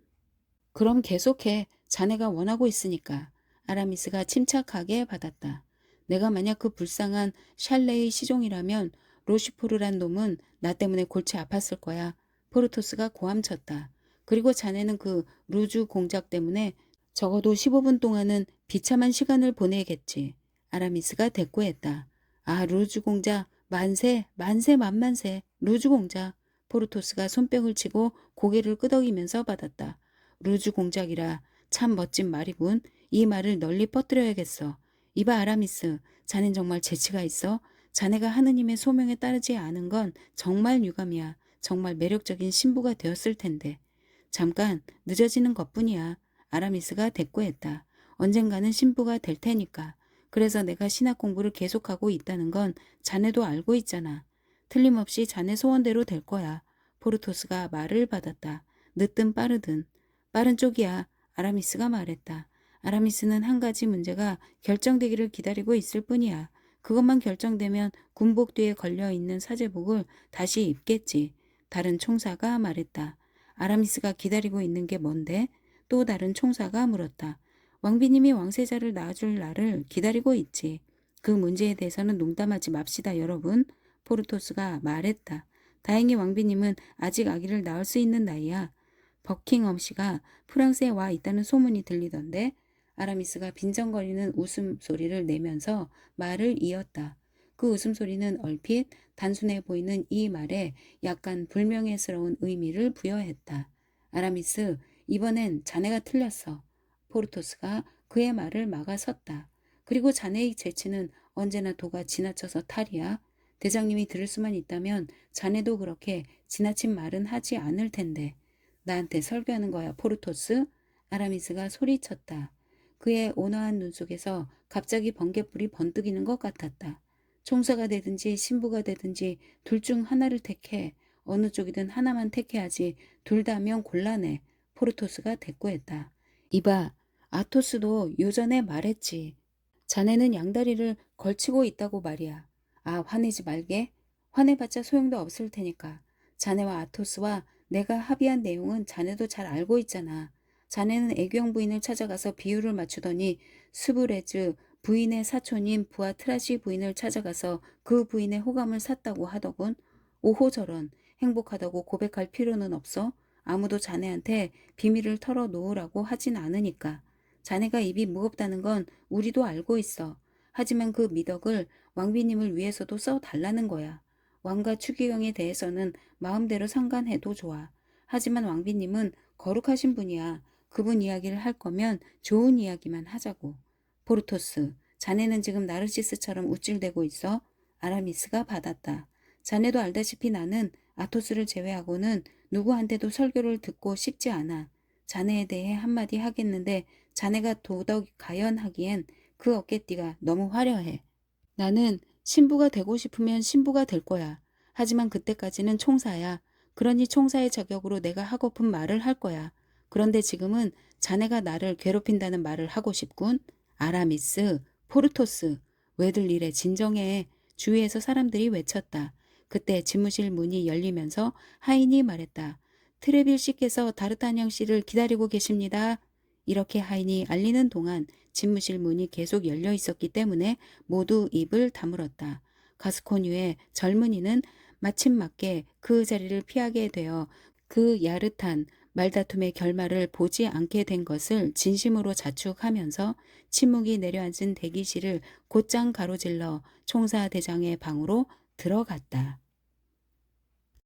그럼 계속해. 자네가 원하고 있으니까. 아라미스가 침착하게 받았다. 내가 만약 그 불쌍한 샬레의 시종이라면 로시포르란 놈은 나 때문에 골치 아팠을 거야. 포르토스가 고함쳤다. 그리고 자네는 그 루주 공작 때문에 적어도 15분 동안은 비참한 시간을 보내겠지. 아라미스가 대꾸했다. 아, 루주 공작. 만세, 만세, 만만세. 루주 공작. 포르토스가 손뼉을 치고 고개를 끄덕이면서 받았다. 루주 공작이라 참 멋진 말이군. 이 말을 널리 퍼뜨려야겠어. 이봐 아라미스, 자넨 정말 재치가 있어. 자네가 하느님의 소명에 따르지 않은 건 정말 유감이야. 정말 매력적인 신부가 되었을 텐데. 잠깐 늦어지는 것뿐이야. 아라미스가 대꾸했다. 언젠가는 신부가 될 테니까. 그래서 내가 신학 공부를 계속하고 있다는 건 자네도 알고 있잖아. 틀림없이 자네 소원대로 될 거야. 포르토스가 말을 받았다. 늦든 빠르든. 빠른 쪽이야. 아라미스가 말했다. 아라미스는 한 가지 문제가 결정되기를 기다리고 있을 뿐이야. 그것만 결정되면 군복 뒤에 걸려있는 사제복을 다시 입겠지. 다른 총사가 말했다. 아라미스가 기다리고 있는 게 뭔데? 또 다른 총사가 물었다. 왕비님이 왕세자를 낳아줄 날을 기다리고 있지. 그 문제에 대해서는 농담하지 맙시다 여러분. 포르토스가 말했다. 다행히 왕비님은 아직 아기를 낳을 수 있는 나이야. 버킹엄씨가 프랑스에 와 있다는 소문이 들리던데. 아라미스가 빈정거리는 웃음소리를 내면서 말을 이었다. 그 웃음소리는 얼핏 단순해 보이는 이 말에 약간 불명예스러운 의미를 부여했다. 아라미스, 이번엔 자네가 틀렸어. 포르토스가 그의 말을 막아섰다. 그리고 자네의 재치는 언제나 도가 지나쳐서 탈이야. 대장님이 들을 수만 있다면 자네도 그렇게 지나친 말은 하지 않을 텐데. 나한테 설교하는 거야, 포르토스? 아라미스가 소리쳤다. 그의 온화한 눈 속에서 갑자기 번갯불이 번뜩이는 것 같았다. 총사가 되든지 신부가 되든지 둘 중 하나를 택해. 어느 쪽이든 하나만 택해야지. 둘 다면 곤란해. 포르토스가 대꾸했다. 이봐, 아토스도 요전에 말했지. 자네는 양다리를 걸치고 있다고 말이야. 아, 화내지 말게. 화내봤자 소용도 없을 테니까. 자네와 아토스와 내가 합의한 내용은 자네도 잘 알고 있잖아. 자네는 애교형 부인을 찾아가서 비율을 맞추더니 스브레즈 부인의 사촌인 부아트라시 부인을 찾아가서 그 부인의 호감을 샀다고 하더군. 오호 저런. 행복하다고 고백할 필요는 없어. 아무도 자네한테 비밀을 털어놓으라고 하진 않으니까. 자네가 입이 무겁다는 건 우리도 알고 있어. 하지만 그 미덕을 왕비님을 위해서도 써달라는 거야. 왕과 추기경에 대해서는 마음대로 상관해도 좋아. 하지만 왕비님은 거룩하신 분이야. 그분 이야기를 할 거면 좋은 이야기만 하자고. 포르토스, 자네는 지금 나르시스처럼 우쭐대고 있어? 아라미스가 받았다. 자네도 알다시피 나는 아토스를 제외하고는 누구한테도 설교를 듣고 싶지 않아. 자네에 대해 한마디 하겠는데 자네가 도덕 가연하기엔 그 어깨띠가 너무 화려해. 나는 신부가 되고 싶으면 신부가 될 거야. 하지만 그때까지는 총사야. 그러니 총사의 자격으로 내가 하고픈 말을 할 거야. 그런데 지금은 자네가 나를 괴롭힌다는 말을 하고 싶군. 아라미스, 포르토스, 왜들 이래 진정해. 주위에서 사람들이 외쳤다. 그때 집무실 문이 열리면서 하인이 말했다. 트레빌 씨께서 다르타냥 씨를 기다리고 계십니다. 이렇게 하인이 알리는 동안 집무실 문이 계속 열려 있었기 때문에 모두 입을 다물었다. 가스코뉴의 젊은이는 마침맞게 그 자리를 피하게 되어 그 야릇한 말다툼의 결말을 보지 않게 된 것을 진심으로 자축하면서 침묵이 내려앉은 대기실을 곧장 가로질러 총사대장의 방으로 들어갔다.